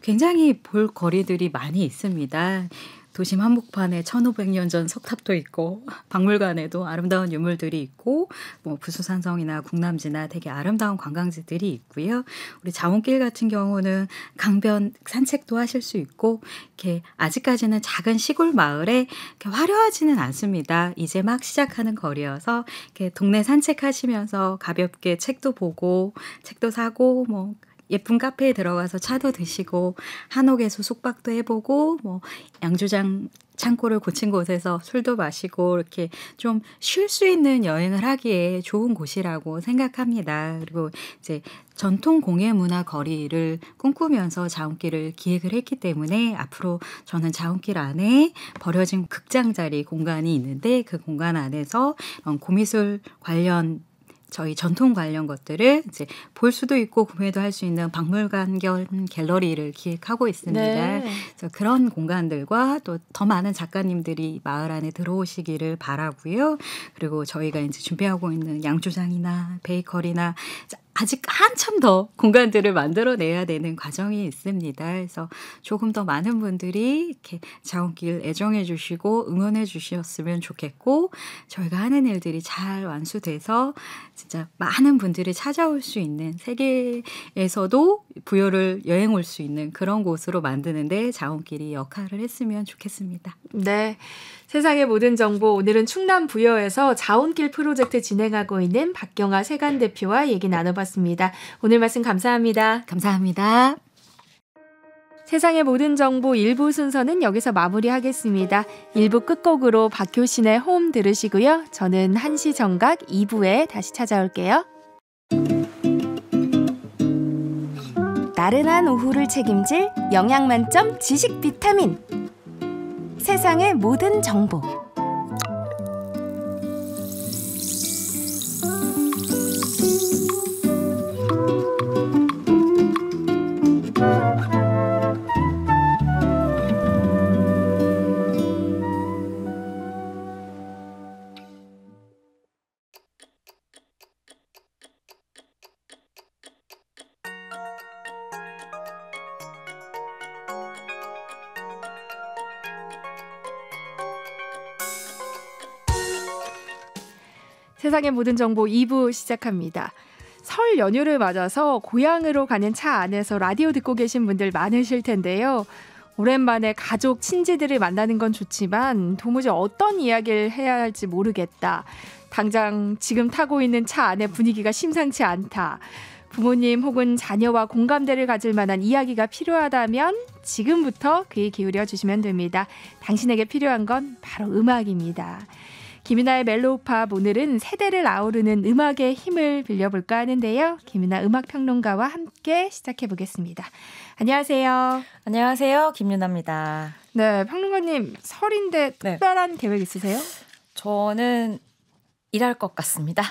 [SPEAKER 3] 굉장히 볼거리들이 많이 있습니다. 도심 한복판에 1500년 전 석탑도 있고 박물관에도 아름다운 유물들이 있고 뭐 부수산성이나 궁남지나 되게 아름다운 관광지들이 있고요. 우리 자원길 같은 경우는 강변 산책도 하실 수 있고 이렇게 아직까지는 작은 시골 마을에 이렇게 화려하지는 않습니다. 이제 막 시작하는 거리여서 이렇게 동네 산책하시면서 가볍게 책도 보고 책도 사고 뭐 예쁜 카페에 들어가서 차도 드시고 한옥에서 숙박도 해보고 뭐 양조장 창고를 고친 곳에서 술도 마시고 이렇게 좀 쉴 수 있는 여행을 하기에 좋은 곳이라고 생각합니다. 그리고 이제 전통 공예문화 거리를 꿈꾸면서 자원길을 기획을 했기 때문에 앞으로 저는 자원길 안에 버려진 극장 자리 공간이 있는데 그 공간 안에서 고미술 관련 저희 전통 관련 것들을 이제 볼 수도 있고 구매도 할 수 있는 박물관 겸 갤러리를 기획하고 있습니다.
[SPEAKER 2] 네.
[SPEAKER 3] 그래서 그런 공간들과 또 더 많은 작가님들이 마을 안에 들어오시기를 바라고요. 그리고 저희가 이제 준비하고 있는 양조장이나 베이커리나 아직 한참 더 공간들을 만들어내야 되는 과정이 있습니다. 그래서 조금 더 많은 분들이 이렇게 자원길 애정해 주시고 응원해 주셨으면 좋겠고 저희가 하는 일들이 잘 완수돼서 진짜 많은 분들이 찾아올 수 있는 세계에서도 부여를 여행 올 수 있는 그런 곳으로 만드는데 자원길이 역할을 했으면 좋겠습니다.
[SPEAKER 2] 네. 세상의 모든 정보, 오늘은 충남 부여에서 자원길 프로젝트 진행하고 있는 박경아 세관 대표와 얘기 나눠봤습니다. 오늘 말씀 감사합니다.
[SPEAKER 3] 감사합니다.
[SPEAKER 2] 세상의 모든 정보 1부 순서는 여기서 마무리하겠습니다. 1부 끝곡으로 박효신의 홈 들으시고요. 저는 1시 정각 2부에 다시 찾아올게요. 나른한 오후를 책임질 영양 만점 지식 비타민. 세상의 모든 정보. 세상의 모든 정보 2부 시작합니다. 설 연휴를 맞아서 고향으로 가는 차 안에서 라디오 듣고 계신 분들 많으실 텐데요. 오랜만에 가족, 친지들을 만나는 건 좋지만 도무지 어떤 이야기를 해야 할지 모르겠다. 당장 지금 타고 있는 차 안의 분위기가 심상치 않다. 부모님 혹은 자녀와 공감대를 가질 만한 이야기가 필요하다면 지금부터 귀 기울여 주시면 됩니다. 당신에게 필요한 건 바로 음악입니다. 김이나의 멜로우팝, 오늘은 세대를 아우르는 음악의 힘을 빌려볼까 하는데요. 김이나 음악평론가와 함께 시작해보겠습니다. 안녕하세요.
[SPEAKER 1] 안녕하세요. 김유나입니다.
[SPEAKER 2] 네, 평론가님 설인데 특별한 계획 있으세요?
[SPEAKER 1] 저는 일할 것 같습니다.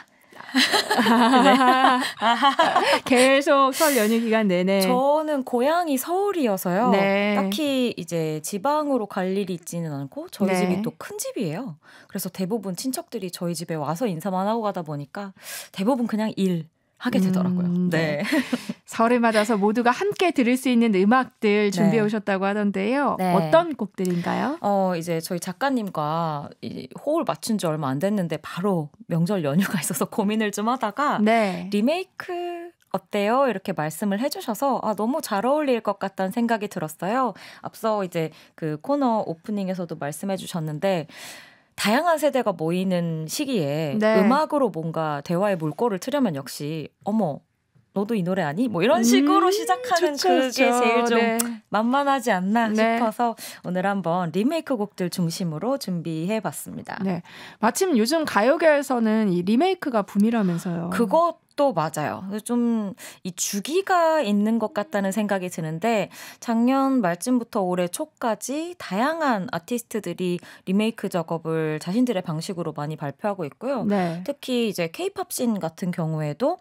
[SPEAKER 2] 계속 설 연휴 기간 내내.
[SPEAKER 1] 저는 고향이 서울이어서요.
[SPEAKER 2] 네.
[SPEAKER 1] 딱히 이제 지방으로 갈 일이 있지는 않고 저희 집이 또 큰 집이에요. 그래서 대부분 친척들이 저희 집에 와서 인사만 하고 가다 보니까 대부분 그냥 하게 되더라고요. 네.
[SPEAKER 2] 설을 맞아서 모두가 함께 들을 수 있는 음악들 준비해 오셨다고 하던데요.
[SPEAKER 1] 네.
[SPEAKER 2] 어떤 곡들인가요?
[SPEAKER 1] 이제 저희 작가님과 호흡을 맞춘 지 얼마 안 됐는데 바로 명절 연휴가 있어서 고민을 좀 하다가 리메이크 어때요? 이렇게 말씀을 해주셔서 너무 잘 어울릴 것 같다는 생각이 들었어요. 앞서 이제 그 코너 오프닝에서도 말씀해 주셨는데 다양한 세대가 모이는 시기에 음악으로 뭔가 대화의 물꼬를 트려면 역시 어머 너도 이 노래 아니? 뭐 이런 식으로 시작하는
[SPEAKER 2] 좋죠,
[SPEAKER 1] 그게
[SPEAKER 2] 좋죠.
[SPEAKER 1] 제일 좀 만만하지 않나 싶어서 오늘 한번 리메이크 곡들 중심으로 준비해봤습니다.
[SPEAKER 2] 네, 마침 요즘 가요계에서는 이 리메이크가 붐이라면서요.
[SPEAKER 1] 그것도 맞아요. 좀 이 주기가 있는 것 같다는 생각이 드는데 작년 말쯤부터 올해 초까지 다양한 아티스트들이 리메이크 작업을 자신들의 방식으로 많이 발표하고 있고요. 특히 이제 K-팝 씬 같은 경우에도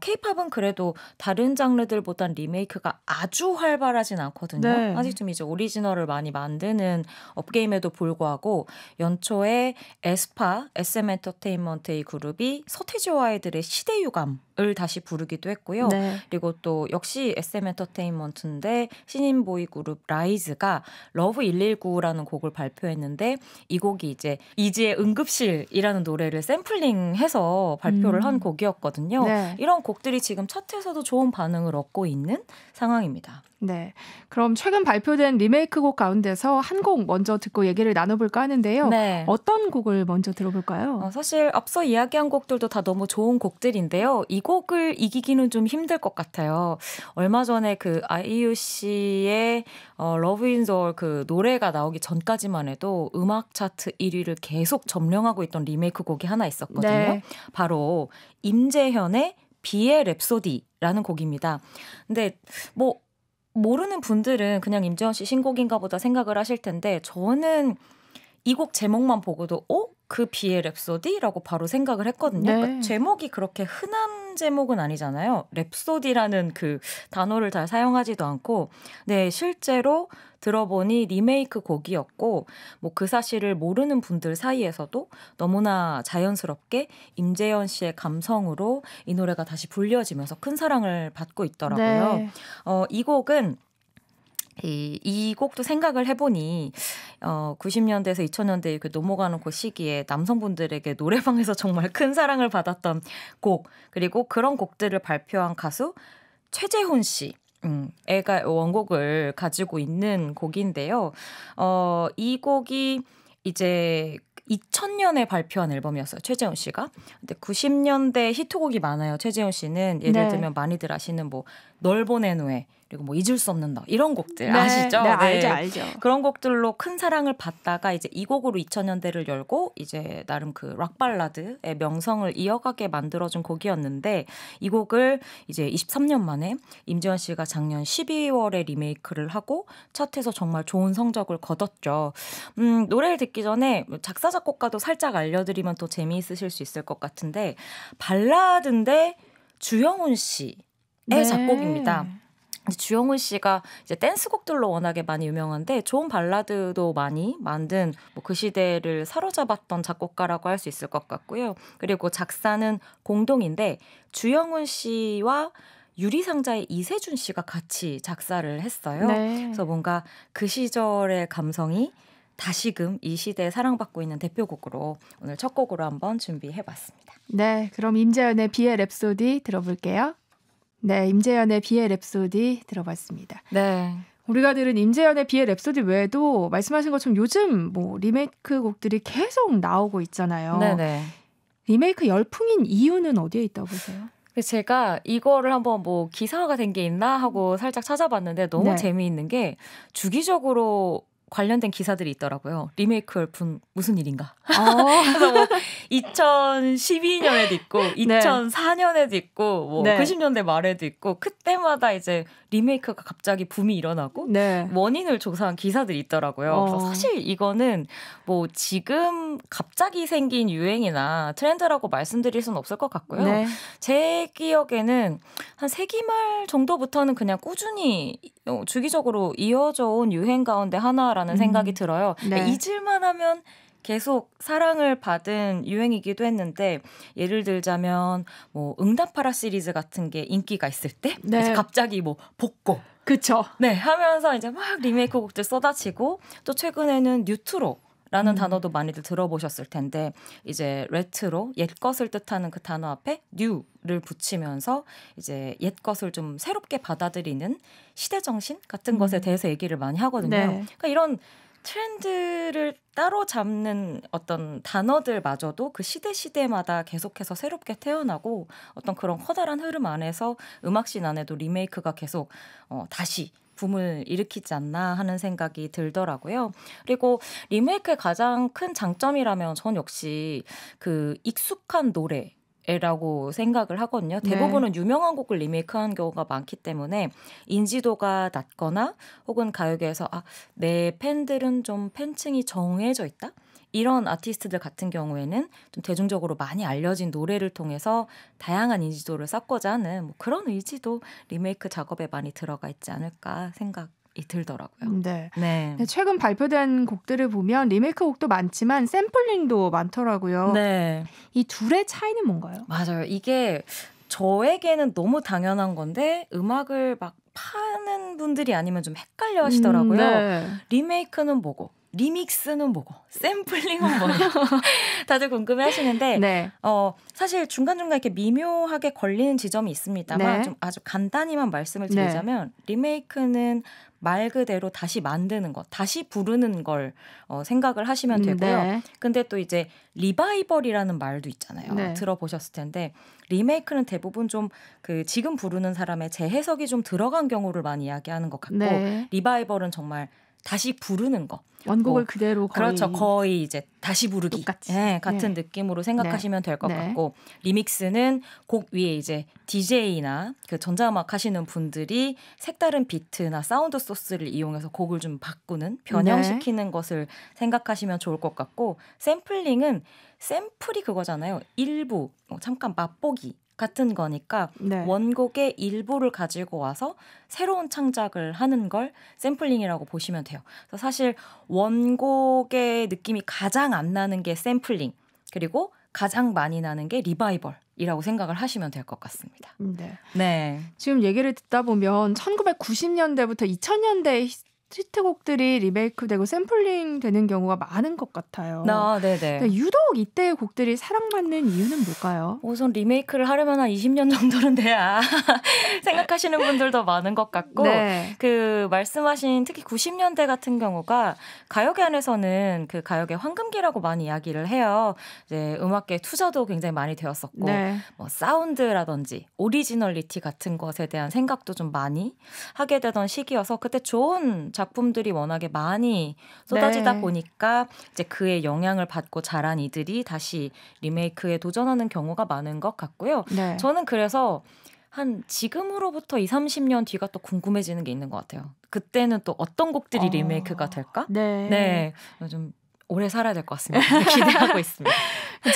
[SPEAKER 1] K-팝은 그래도 다른 장르들보단 리메이크가 아주 활발하진 않거든요. 아직 좀 이제 오리지널을 많이 만드는 업계임에도 불구하고 연초에 에스파, SM 엔터테인먼트의 그룹이 서태지와 아이들의 시대유감을 다시 부르기도 했고요. 그리고 또 역시 SM 엔터테인먼트인데 신인 보이 그룹 라이즈가 러브 119라는 곡을 발표했는데 이 곡이 이제 이지의 응급실이라는 노래를 샘플링해서 발표를 한 곡이었거든요. 이런 곡들이 지금 차트에서도 좋은 반응을 얻고 있는 상황입니다.
[SPEAKER 2] 네, 그럼 최근 발표된 리메이크 곡 가운데서 한 곡 먼저 듣고 얘기를 나눠볼까 하는데요. 어떤 곡을 먼저 들어볼까요?
[SPEAKER 1] 사실 앞서 이야기한 곡들도 다 너무 좋은 곡들인데요. 이 곡을 이기기는 좀 힘들 것 같아요. 얼마 전에 그 아이유 씨의 Love in Soul 그 노래가 나오기 전까지만 해도 음악 차트 1위를 계속 점령하고 있던 리메이크 곡이 하나 있었거든요. 바로 임재현의 비의 랩소디라는 곡입니다. 근데 모르는 분들은 그냥 임재현 씨 신곡인가 보다 생각을 하실 텐데 저는 이 곡 제목만 보고도 그 비의 랩소디라고 바로 생각을 했거든요. 그러니까 제목이 그렇게 흔한 제목은 아니잖아요. 랩소디라는 그 단어를 잘 사용하지도 않고 실제로 들어보니 리메이크 곡이었고 그 사실을 모르는 분들 사이에서도 너무나 자연스럽게 임재현 씨의 감성으로 이 노래가 다시 불려지면서 큰 사랑을 받고 있더라고요. 이 곡은 이 곡도 생각을 해보니 90년대에서 2000년대에 넘어가는 그 시기에 남성분들에게 노래방에서 정말 큰 사랑을 받았던 곡, 그리고 그런 곡들을 발표한 가수 최재훈 씨 애가 원곡을 가지고 있는 곡인데요. 이 곡이 이제 2000년에 발표한 앨범이었어요. 최재훈 씨가. 근데 90년대 히트곡이 많아요. 최재훈 씨는 예를 들면 많이들 아시는 널 보낸 후에 그리고 잊을 수 없는 너 이런 곡들 아시죠?
[SPEAKER 2] 알죠.
[SPEAKER 1] 그런 곡들로 큰 사랑을 받다가 이제 이 곡으로 2000년대를 열고 이제 나름 그 락 발라드의 명성을 이어가게 만들어준 곡이었는데 이 곡을 이제 23년 만에 임재현 씨가 작년 12월에 리메이크를 하고 차트에서 정말 좋은 성적을 거뒀죠. 노래를 듣기 전에 작사 작곡가도 살짝 알려드리면 또 재미있으실 수 있을 것 같은데 발라드인데 주영훈 씨의 작곡입니다. 주영훈 씨가 이제 댄스곡들로 워낙에 많이 유명한데 좋은 발라드도 많이 만든 그 시대를 사로잡았던 작곡가라고 할 수 있을 것 같고요. 그리고 작사는 공동인데 주영훈 씨와 유리상자의 이세준 씨가 같이 작사를 했어요. 그래서 뭔가 그 시절의 감성이 다시금 이 시대에 사랑받고 있는 대표곡으로 오늘 첫 곡으로 한번 준비해봤습니다.
[SPEAKER 2] 네, 그럼 임재현의 비의 랩소디 들어볼게요. 네, 임재현의 비의 랩소디 들어봤습니다. 우리가 들은 임재현의 비의 랩소디 외에도 말씀하신 것처럼 요즘 리메이크 곡들이 계속 나오고 있잖아요. 리메이크 열풍인 이유는 어디에 있다고 보세요?
[SPEAKER 1] 제가 이거를 한번 기사화가 된 게 있나 하고 살짝 찾아봤는데 너무 재미있는 게 주기적으로 관련된 기사들이 있더라고요. 리메이크 열풍 무슨 일인가. 그래서 뭐 2012년에도 있고 2004년에도 있고 뭐 90년대 말에도 있고 그때마다 이제 리메이크가 갑자기 붐이 일어나고 원인을 조사한 기사들이 있더라고요. 그래서 사실 이거는 뭐 지금 갑자기 생긴 유행이나 트렌드라고 말씀드릴 수는 없을 것 같고요. 제 기억에는 한 세기 말 정도부터는 그냥 꾸준히 주기적으로 이어져 온 유행 가운데 하나라는 생각이 들어요. 잊을만 하면 계속 사랑을 받은 유행이기도 했는데 예를 들자면 뭐 응답하라 시리즈 같은 게 인기가 있을 때 갑자기 뭐 복고
[SPEAKER 2] 그쵸.
[SPEAKER 1] 하면서 이제 막 리메이크 곡들 쏟아지고 또 최근에는 뉴트로 라는 단어도 많이들 들어보셨을 텐데 이제 레트로 옛 것을 뜻하는 그 단어 앞에 뉴를 붙이면서 이제 옛 것을 좀 새롭게 받아들이는 시대 정신 같은 것에 대해서 얘기를 많이 하거든요. 그러니까 이런 트렌드를 따로 잡는 어떤 단어들마저도 그 시대마다 계속해서 새롭게 태어나고 어떤 그런 커다란 흐름 안에서 음악씬 안에도 리메이크가 계속 다시 붐을 일으키지 않나 하는 생각이 들더라고요. 그리고 리메이크의 가장 큰 장점이라면 전 역시 그 익숙한 노래 라고 생각을 하거든요. 대부분은 유명한 곡을 리메이크하는 경우가 많기 때문에 인지도가 낮거나 혹은 가요계에서 내 팬들은 좀 팬층이 정해져 있다? 이런 아티스트들 같은 경우에는 좀 대중적으로 많이 알려진 노래를 통해서 다양한 인지도를 쌓고자 하는 뭐 그런 의지도 리메이크 작업에 많이 들어가 있지 않을까 생각이 들더라고요.
[SPEAKER 2] 최근 발표된 곡들을 보면 리메이크 곡도 많지만 샘플링도 많더라고요. 이 둘의 차이는 뭔가요?
[SPEAKER 1] 맞아요. 이게 저에게는 너무 당연한 건데 음악을 막 파는 분들이 아니면 좀 헷갈려 하시더라고요. 리메이크는 뭐고 리믹스는 뭐고 샘플링은 뭐냐 다들 궁금해 하시는데 사실 중간중간 이렇게 미묘하게 걸리는 지점이 있습니다만 좀 아주 간단히만 말씀을 드리자면 리메이크는 말 그대로 다시 만드는 것, 다시 부르는 걸 생각을 하시면 되고요. 근데 또 이제 리바이벌이라는 말도 있잖아요. 들어보셨을 텐데 리메이크는 대부분 좀 그 지금 부르는 사람의 재해석이 좀 들어간 경우를 많이 이야기하는 것 같고 리바이벌은 정말 다시 부르는 거.
[SPEAKER 2] 원곡을 그대로 거의.
[SPEAKER 1] 그렇죠. 거의 이제 다시 부르기.
[SPEAKER 2] 똑같이.
[SPEAKER 1] 같은 느낌으로 생각하시면 될 것 같고 리믹스는 곡 위에 이제 DJ나 그 전자음악 하시는 분들이 색다른 비트나 사운드 소스를 이용해서 곡을 좀 바꾸는 변형시키는 것을 생각하시면 좋을 것 같고 샘플링은 샘플이 그거잖아요. 일부 잠깐 맛보기. 같은 거니까 원곡의 일부를 가지고 와서 새로운 창작을 하는 걸 샘플링이라고 보시면 돼요. 그래서 사실 원곡의 느낌이 가장 안 나는 게 샘플링 그리고 가장 많이 나는 게 리바이벌이라고 생각을 하시면 될 것 같습니다.
[SPEAKER 2] 지금 얘기를 듣다 보면 1990년대부터 2000년대 히트곡들이 리메이크되고 샘플링 되는 경우가 많은 것 같아요. 유독 이때의 곡들이 사랑받는 이유는 뭘까요?
[SPEAKER 1] 우선 리메이크를 하려면 한 20년 정도는 돼야 생각하시는 분들도 많은 것 같고 그 말씀하신 특히 90년대 같은 경우가 가요계 안에서는 그 가요계 황금기라고 많이 이야기를 해요. 이제 음악계 투자도 굉장히 많이 되었었고 뭐 사운드라든지 오리지널리티 같은 것에 대한 생각도 좀 많이 하게 되던 시기여서 그때 좋은 작품들이 워낙에 많이 쏟아지다 보니까 이제 그의 영향을 받고 자란 이들이 다시 리메이크에 도전하는 경우가 많은 것 같고요. 저는 그래서 한 지금으로부터 20-30년 뒤가 또 궁금해지는 게 있는 것 같아요. 그때는 또 어떤 곡들이 리메이크가 될까? 좀 오래 살아야 될 것 같습니다. 기대하고 있습니다.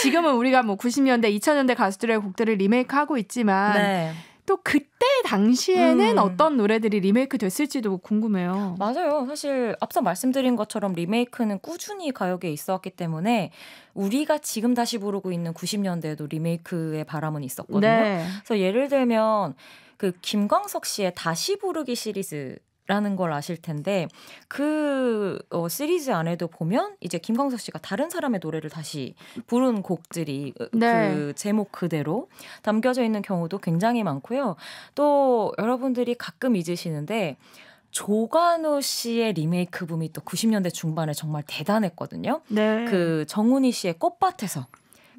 [SPEAKER 2] 지금은 우리가 뭐 90년대, 2000년대 가수들의 곡들을 리메이크하고 있지만 또 그때 당시에는 어떤 노래들이 리메이크 됐을지도 궁금해요.
[SPEAKER 1] 맞아요. 사실 앞서 말씀드린 것처럼 리메이크는 꾸준히 가요계에 있었기 때문에 우리가 지금 다시 부르고 있는 90년대에도 리메이크의 바람은 있었거든요. 그래서 예를 들면 그 김광석 씨의 다시 부르기 시리즈 라는 걸 아실 텐데 그 시리즈 안에도 보면 이제 김광석 씨가 다른 사람의 노래를 다시 부른 곡들이 그 제목 그대로 담겨져 있는 경우도 굉장히 많고요. 또 여러분들이 가끔 잊으시는데 조관우 씨의 리메이크 붐이 또 90년대 중반에 정말 대단했거든요. 그 정훈이 씨의 꽃밭에서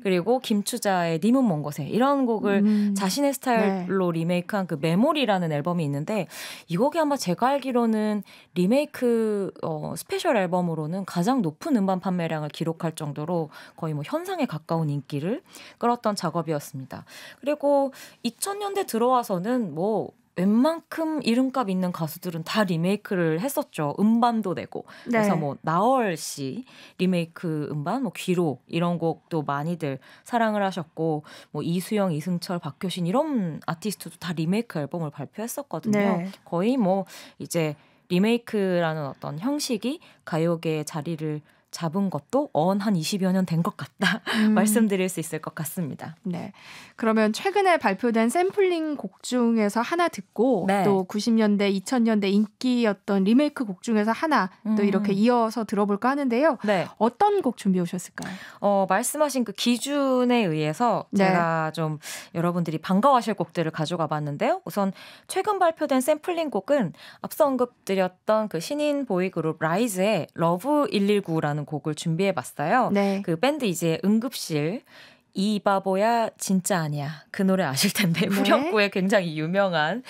[SPEAKER 1] 그리고 김추자의 님은 먼 곳에 이런 곡을 자신의 스타일로
[SPEAKER 2] 네.
[SPEAKER 1] 리메이크한 그 메모리라는 앨범이 있는데 이 곡이 아마 제가 알기로는 리메이크 스페셜 앨범으로는 가장 높은 음반 판매량을 기록할 정도로 거의 뭐 현상에 가까운 인기를 끌었던 작업이었습니다. 그리고 2000년대 들어와서는 뭐 웬만큼 이름값 있는 가수들은 다 리메이크를 했었죠. 음반도 내고. 그래서
[SPEAKER 2] 네.
[SPEAKER 1] 뭐 나얼 씨 리메이크 음반, 뭐 귀로 이런 곡도 많이들 사랑을 하셨고, 뭐 이수영, 이승철, 박효신 이런 아티스트도 다 리메이크 앨범을 발표했었거든요.
[SPEAKER 2] 네.
[SPEAKER 1] 거의 뭐 이제 리메이크라는 어떤 형식이 가요계의 자리를 잡은 것도 한 20여 년 된 것 같다 말씀드릴 수 있을 것 같습니다.
[SPEAKER 2] 네. 그러면 최근에 발표된 샘플링 곡 중에서 하나 듣고
[SPEAKER 1] 네.
[SPEAKER 2] 또 90년대, 2000년대 인기였던 리메이크 곡 중에서 하나 또 이렇게 이어서 들어볼까 하는데요.
[SPEAKER 1] 네.
[SPEAKER 2] 어떤 곡 준비해 오셨을까요?
[SPEAKER 1] 말씀하신 그 기준에 의해서
[SPEAKER 2] 네.
[SPEAKER 1] 제가 좀 여러분들이 반가워하실 곡들을 가져가 봤는데요. 우선 최근 발표된 샘플링 곡은 앞서 언급드렸던 그 신인 보이그룹 라이즈의 러브 119라는 곡을 준비해봤어요.
[SPEAKER 2] 네.
[SPEAKER 1] 그 밴드 이제 응급실 이 바보야 진짜 아니야 그 노래 아실 텐데
[SPEAKER 2] 네.
[SPEAKER 1] 후렴구에 굉장히 유명한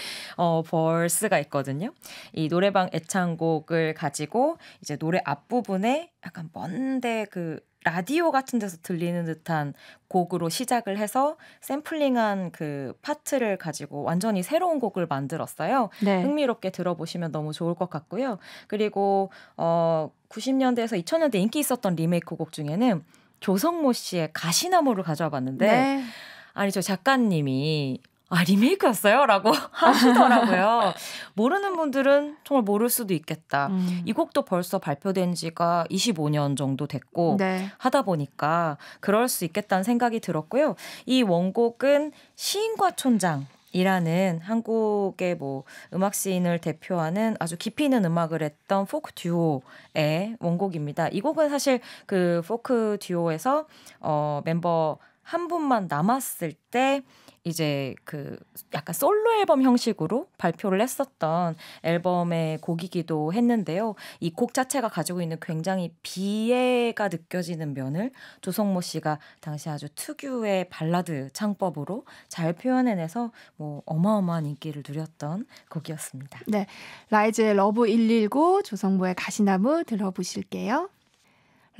[SPEAKER 1] 벌스가 있거든요. 이 노래방 애창곡을 가지고 이제 노래 앞부분에 약간 먼데 그 라디오 같은 데서 들리는 듯한 곡으로 시작을 해서 샘플링한 그 파트를 가지고 완전히 새로운 곡을 만들었어요.
[SPEAKER 2] 네.
[SPEAKER 1] 흥미롭게 들어보시면 너무 좋을 것 같고요. 그리고 90년대에서 2000년대 인기 있었던 리메이크 곡 중에는 조성모 씨의 가시나무를 가져와 봤는데
[SPEAKER 2] 네.
[SPEAKER 1] 아니 저 작가님이 리메이크였어요? 라고 하시더라고요. 모르는 분들은 정말 모를 수도 있겠다. 이 곡도 벌써 발표된 지가 25년 정도 됐고
[SPEAKER 2] 네.
[SPEAKER 1] 하다 보니까 그럴 수 있겠다는 생각이 들었고요. 이 원곡은 시인과 촌장 이라는 한국의 뭐 음악 시인을 대표하는 아주 깊이 있는 음악을 했던 포크 듀오의 원곡입니다. 이 곡은 사실 그 포크 듀오에서 멤버 한 분만 남았을 때 이제 그 약간 솔로 앨범 형식으로 발표를 했었던 앨범의 곡이기도 했는데요. 이 곡 자체가 가지고 있는 굉장히 비애가 느껴지는 면을 조성모 씨가 당시 아주 특유의 발라드 창법으로 잘 표현해내서 뭐 어마어마한 인기를 누렸던 곡이었습니다.
[SPEAKER 2] 네. 라이즈의 러브 119, 조성모의 가시나무 들어보실게요.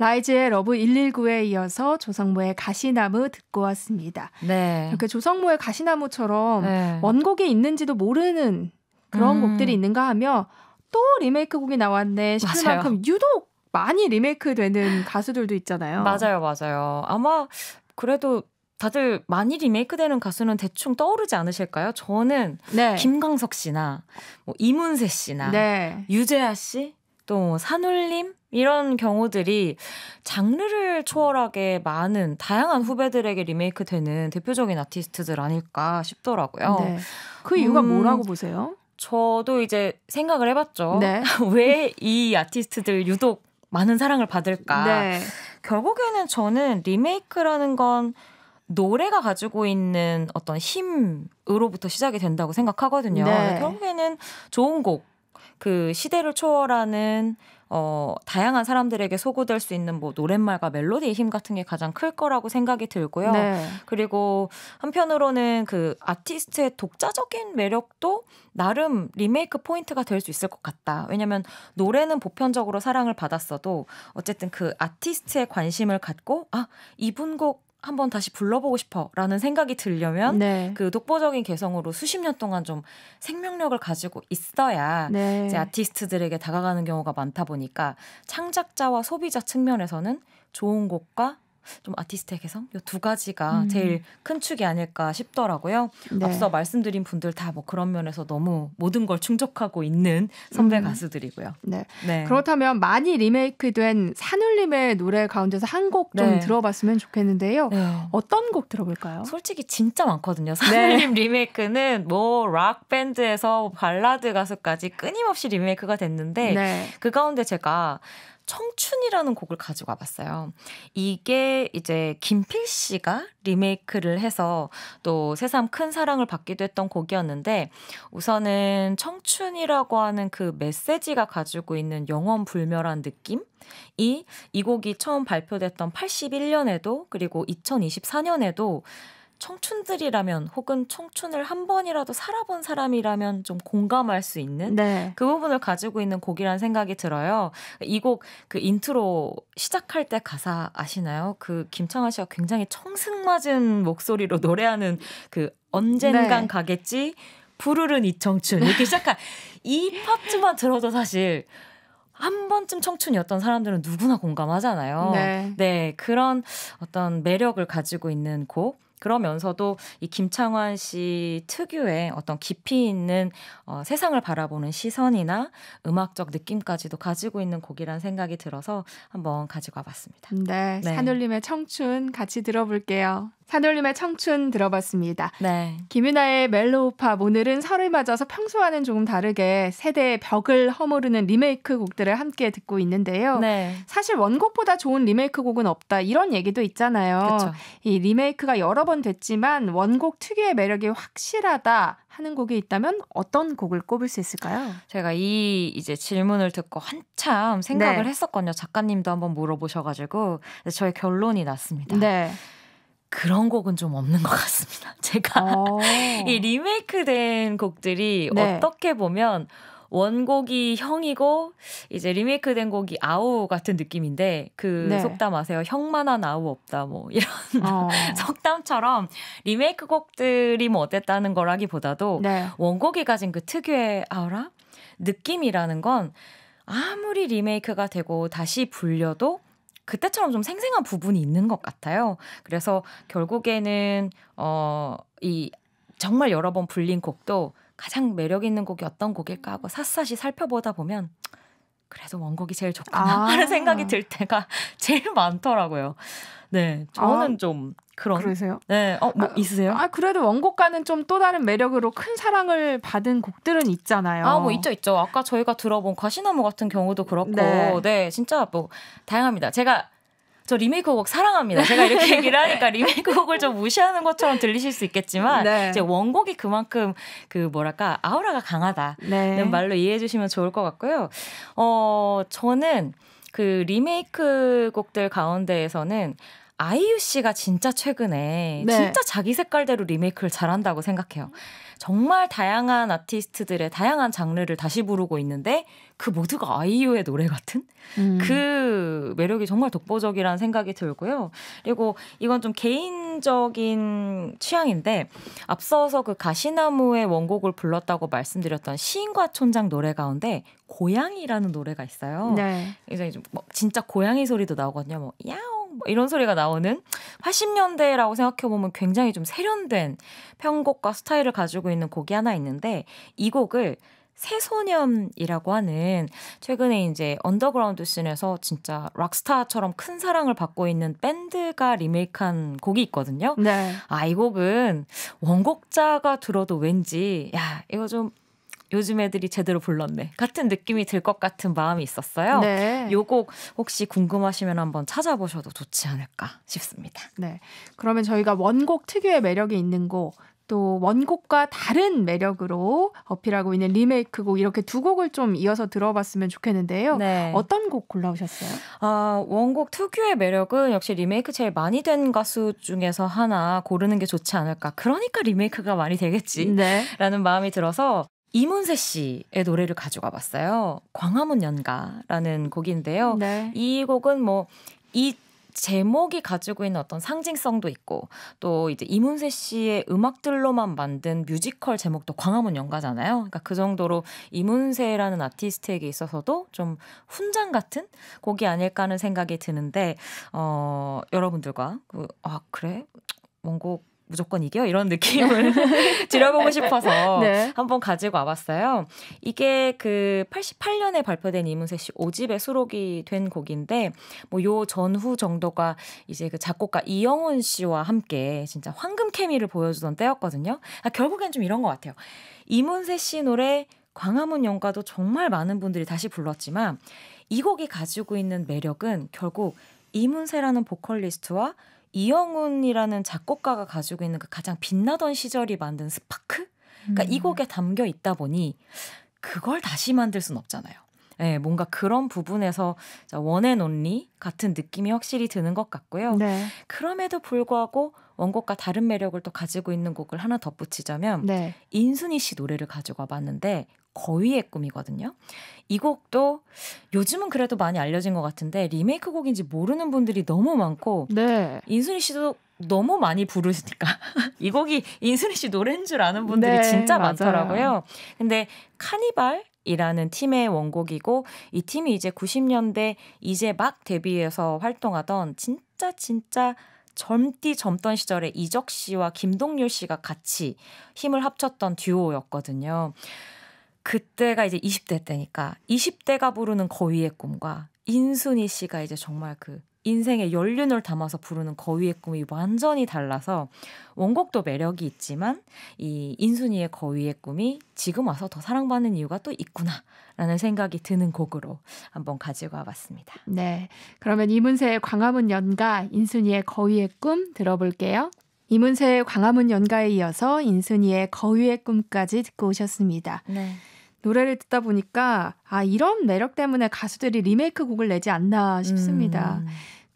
[SPEAKER 2] 라이즈의 러브 119에 이어서 조성모의 가시나무 듣고 왔습니다.
[SPEAKER 1] 네.
[SPEAKER 2] 이렇게 조성모의 가시나무처럼
[SPEAKER 1] 네.
[SPEAKER 2] 원곡에 있는지도 모르는 그런 곡들이 있는가 하며 또 리메이크 곡이 나왔네 싶을
[SPEAKER 1] 맞아요.
[SPEAKER 2] 만큼 유독 많이 리메이크 되는 가수들도 있잖아요.
[SPEAKER 1] 맞아요. 아마 그래도 다들 많이 리메이크되는 가수는 대충 떠오르지 않으실까요? 저는
[SPEAKER 2] 네.
[SPEAKER 1] 김광석 씨나 뭐 이문세 씨나
[SPEAKER 2] 네.
[SPEAKER 1] 유재하 씨, 또 산울림 이런 경우들이 장르를 초월하게 많은 다양한 후배들에게 리메이크되는 대표적인 아티스트들 아닐까 싶더라고요.
[SPEAKER 2] 네. 그 이유가 뭐라고 보세요?
[SPEAKER 1] 저도 이제 생각을 해봤죠.
[SPEAKER 2] 네.
[SPEAKER 1] 왜 이 아티스트들 유독 많은 사랑을 받을까?
[SPEAKER 2] 네.
[SPEAKER 1] 결국에는 저는 리메이크라는 건 노래가 가지고 있는 어떤 힘으로부터 시작이 된다고 생각하거든요.
[SPEAKER 2] 네.
[SPEAKER 1] 결국에는 좋은 곡, 그 시대를 초월하는 다양한 사람들에게 소구될 수 있는 뭐 노랫말과 멜로디의 힘 같은 게 가장 클 거라고 생각이 들고요.
[SPEAKER 2] 네.
[SPEAKER 1] 그리고 한편으로는 그 아티스트의 독자적인 매력도 나름 리메이크 포인트가 될 수 있을 것 같다. 왜냐하면 노래는 보편적으로 사랑을 받았어도 어쨌든 그 아티스트의 관심을 갖고 이분 곡 한번 다시 불러보고 싶어라는 생각이 들려면
[SPEAKER 2] 네.
[SPEAKER 1] 그 독보적인 개성으로 수십 년 동안 좀 생명력을 가지고 있어야
[SPEAKER 2] 네.
[SPEAKER 1] 이제 아티스트들에게 다가가는 경우가 많다 보니까 창작자와 소비자 측면에서는 좋은 곡과 좀 아티스트의 개성 이 두 가지가 제일 큰 축이 아닐까 싶더라고요.
[SPEAKER 2] 네.
[SPEAKER 1] 앞서 말씀드린 분들 다 뭐 그런 면에서 너무 모든 걸 충족하고 있는 선배 가수들이고요.
[SPEAKER 2] 네.
[SPEAKER 1] 네.
[SPEAKER 2] 그렇다면 많이 리메이크된 산울림의 노래 가운데서 한 곡 좀
[SPEAKER 1] 네.
[SPEAKER 2] 들어봤으면 좋겠는데요.
[SPEAKER 1] 네.
[SPEAKER 2] 어떤 곡 들어볼까요?
[SPEAKER 1] 솔직히 진짜 많거든요. 산울림 리메이크는 뭐 락 밴드에서 발라드 가수까지 끊임없이 리메이크가 됐는데
[SPEAKER 2] 네.
[SPEAKER 1] 그 가운데 제가 청춘이라는 곡을 가지고 와봤어요. 이게 이제 김필 씨가 리메이크를 해서 또 새삼 큰 사랑을 받기도 했던 곡이었는데 우선은 청춘이라고 하는 그 메시지가 가지고 있는 영원불멸한 느낌? 이 곡이 처음 발표됐던 81년에도 그리고 2024년에도 청춘들이라면 혹은 청춘을 한 번이라도 살아본 사람이라면 좀 공감할 수 있는
[SPEAKER 2] 네.
[SPEAKER 1] 그 부분을 가지고 있는 곡이라는 생각이 들어요. 이 곡 그 인트로 시작할 때 가사 아시나요? 그 김창완 씨가 굉장히 청승맞은 목소리로 노래하는 그 언젠간
[SPEAKER 2] 네.
[SPEAKER 1] 가겠지 부르른 이 청춘 이렇게 시작한 이 파트만 들어도 사실 한 번쯤 청춘이었던 사람들은 누구나 공감하잖아요.
[SPEAKER 2] 네.
[SPEAKER 1] 네, 그런 어떤 매력을 가지고 있는 곡. 그러면서도 이 김창완 씨 특유의 어떤 깊이 있는 세상을 바라보는 시선이나 음악적 느낌까지도 가지고 있는 곡이라는 생각이 들어서 한번 가지고 와봤습니다.
[SPEAKER 2] 네,
[SPEAKER 1] 네.
[SPEAKER 2] 산울림의 청춘 같이 들어볼게요. 산울림의 청춘 들어봤습니다.
[SPEAKER 1] 네.
[SPEAKER 2] 김유나의 멜로우팝 오늘은 설을 맞아서 평소와는 조금 다르게 세대의 벽을 허무르는 리메이크 곡들을 함께 듣고 있는데요.
[SPEAKER 1] 네.
[SPEAKER 2] 사실 원곡보다 좋은 리메이크 곡은 없다 이런 얘기도 있잖아요.
[SPEAKER 1] 그렇죠.
[SPEAKER 2] 이 리메이크가 여러 번 됐지만 원곡 특유의 매력이 확실하다 하는 곡이 있다면 어떤 곡을 꼽을 수 있을까요?
[SPEAKER 1] 제가 이 이제 질문을 듣고 한참 생각을
[SPEAKER 2] 네.
[SPEAKER 1] 했었거든요. 작가님도 한번 물어보셔가지고 저의 결론이 났습니다.
[SPEAKER 2] 네.
[SPEAKER 1] 그런 곡은 좀 없는 것 같습니다. 제가 이 리메이크된 곡들이
[SPEAKER 2] 네.
[SPEAKER 1] 어떻게 보면 원곡이 형이고 이제 리메이크된 곡이 아우 같은 느낌인데 그
[SPEAKER 2] 네.
[SPEAKER 1] 속담 아세요? 형만한 아우 없다 뭐 이런 속담처럼 리메이크 곡들이 뭐 어땠다는 거라기보다도
[SPEAKER 2] 네.
[SPEAKER 1] 원곡이 가진 그 특유의 아우라 느낌이라는 건 아무리 리메이크가 되고 다시 불려도 그때처럼 좀 생생한 부분이 있는 것 같아요. 그래서 결국에는 이 정말 여러 번 불린 곡도 가장 매력 있는 곡이 어떤 곡일까 하고 샅샅이 살펴보다 보면 그래도 원곡이 제일 좋구나 하는 생각이 들 때가 제일 많더라고요. 네, 저는 좀 그런.
[SPEAKER 2] 그러세요?
[SPEAKER 1] 네, 뭐 있으세요?
[SPEAKER 2] 그래도 원곡과는 좀 또 다른 매력으로 큰 사랑을 받은 곡들은 있잖아요.
[SPEAKER 1] 뭐 있죠. 아까 저희가 들어본 가시나무 같은 경우도 그렇고, 네, 진짜 뭐 다양합니다. 저 리메이크 곡 사랑합니다. 제가 이렇게 얘기를 하니까 리메이크 곡을 좀 무시하는 것처럼 들리실 수 있겠지만
[SPEAKER 2] 네.
[SPEAKER 1] 이제 원곡이 그만큼 아우라가 강하다는 말로 이해해 주시면 좋을 것 같고요. 저는 그 리메이크 곡들 가운데에서는 아이유 씨가 진짜 최근에 진짜 자기 색깔대로 리메이크를 잘한다고 생각해요. 정말 다양한 아티스트들의 다양한 장르를 다시 부르고 있는데 그 모두가 아이유의 노래 같은 그 매력이 정말 독보적이라는 생각이 들고요. 그리고 이건 좀 개인적인 취향인데 앞서서 그 가시나무의 원곡을 불렀다고 말씀드렸던 시인과 촌장 노래 가운데 고양이라는 노래가 있어요.
[SPEAKER 2] 네.
[SPEAKER 1] 굉장히 좀 진짜 고양이 소리도 나오거든요. 뭐 야옹 이런 소리가 나오는 80년대라고 생각해보면 굉장히 좀 세련된 편곡과 스타일을 가지고 있는 곡이 하나 있는데 이 곡을 새소년이라고 하는 최근에 이제 언더그라운드 씬에서 진짜 락스타처럼 큰 사랑을 받고 있는 밴드가 리메이크한 곡이 있거든요.
[SPEAKER 2] 네.
[SPEAKER 1] 이 곡은 원곡자가 들어도 왠지 이거 좀 요즘 애들이 제대로 불렀네 같은 느낌이 들 것 같은 마음이 있었어요.
[SPEAKER 2] 네.
[SPEAKER 1] 요 곡 혹시 궁금하시면 한번 찾아보셔도 좋지 않을까 싶습니다.
[SPEAKER 2] 네. 그러면 저희가 원곡 특유의 매력이 있는 곡, 또 원곡과 다른 매력으로 어필하고 있는 리메이크 곡 이렇게 두 곡을 좀 이어서 들어봤으면 좋겠는데요.
[SPEAKER 1] 네.
[SPEAKER 2] 어떤 곡 골라오셨어요?
[SPEAKER 1] 원곡 특유의 매력은 역시 리메이크 제일 많이 된 가수 중에서 하나 고르는 게 좋지 않을까. 그러니까 리메이크가 많이 되겠지.
[SPEAKER 2] 네.
[SPEAKER 1] 라는 마음이 들어서 이문세 씨의 노래를 가져가 봤어요. 광화문 연가라는 곡인데요.
[SPEAKER 2] 네.
[SPEAKER 1] 이 곡은 이 제목이 가지고 있는 어떤 상징성도 있고 또 이제 이문세 씨의 음악들로만 만든 뮤지컬 제목도 광화문 연가잖아요. 그러니까 그 정도로 이문세라는 아티스트에게 있어서도 좀 훈장 같은 곡이 아닐까 하는 생각이 드는데 여러분들과 그래? 원곡 무조건 이겨? 이런 느낌을 들여보고 싶어서
[SPEAKER 2] 네.
[SPEAKER 1] 한번 가지고 와봤어요. 이게 그 88년에 발표된 이문세 씨 5집에 수록이 된 곡인데 요 전후 정도가 이제 그 작곡가 이영훈 씨와 함께 진짜 황금 케미를 보여주던 때였거든요. 결국엔 좀 이런 것 같아요. 이문세 씨 노래 광화문 연가도 정말 많은 분들이 다시 불렀지만 이 곡이 가지고 있는 매력은 결국 이문세라는 보컬리스트와 이영훈이라는 작곡가가 가지고 있는 그 가장 빛나던 시절이 만든 스파크? 그러니까 이 곡에 담겨 있다 보니 그걸 다시 만들 순 없잖아요. 네, 뭔가 그런 부분에서 원앤온리 같은 느낌이 확실히 드는 것 같고요.
[SPEAKER 2] 네.
[SPEAKER 1] 그럼에도 불구하고 원곡과 다른 매력을 또 가지고 있는 곡을 하나 덧붙이자면
[SPEAKER 2] 네.
[SPEAKER 1] 인순이 씨 노래를 가지고 와봤는데 거위의 꿈이거든요. 이 곡도 요즘은 그래도 많이 알려진 것 같은데 리메이크 곡인지 모르는 분들이 너무 많고
[SPEAKER 2] 네.
[SPEAKER 1] 인순이 씨도 너무 많이 부르시니까 이 곡이 인순이 씨 노래인 줄 아는 분들이
[SPEAKER 2] 네,
[SPEAKER 1] 진짜
[SPEAKER 2] 맞아요.
[SPEAKER 1] 많더라고요. 근데 카니발이라는 팀의 원곡이고 이 팀이 이제 90년대 이제 막 데뷔해서 활동하던 진짜 젊던 시절에 이적 씨와 김동률 씨가 같이 힘을 합쳤던 듀오였거든요. 그때가 이제 20대 때니까 20대가 부르는 거위의 꿈과 인순이 씨가 이제 정말 그 인생의 연륜을 담아서 부르는 거위의 꿈이 완전히 달라서 원곡도 매력이 있지만 이 인순이의 거위의 꿈이 지금 와서 더 사랑받는 이유가 또 있구나라는 생각이 드는 곡으로 한번 가지고 와봤습니다.
[SPEAKER 2] 네. 그러면 이문세의 광화문 연가, 인순이의 거위의 꿈 들어볼게요. 이문세의 광화문 연가에 이어서 인순이의 거위의 꿈까지 듣고 오셨습니다.
[SPEAKER 1] 네.
[SPEAKER 2] 노래를 듣다 보니까 이런 매력 때문에 가수들이 리메이크 곡을 내지 않나 싶습니다.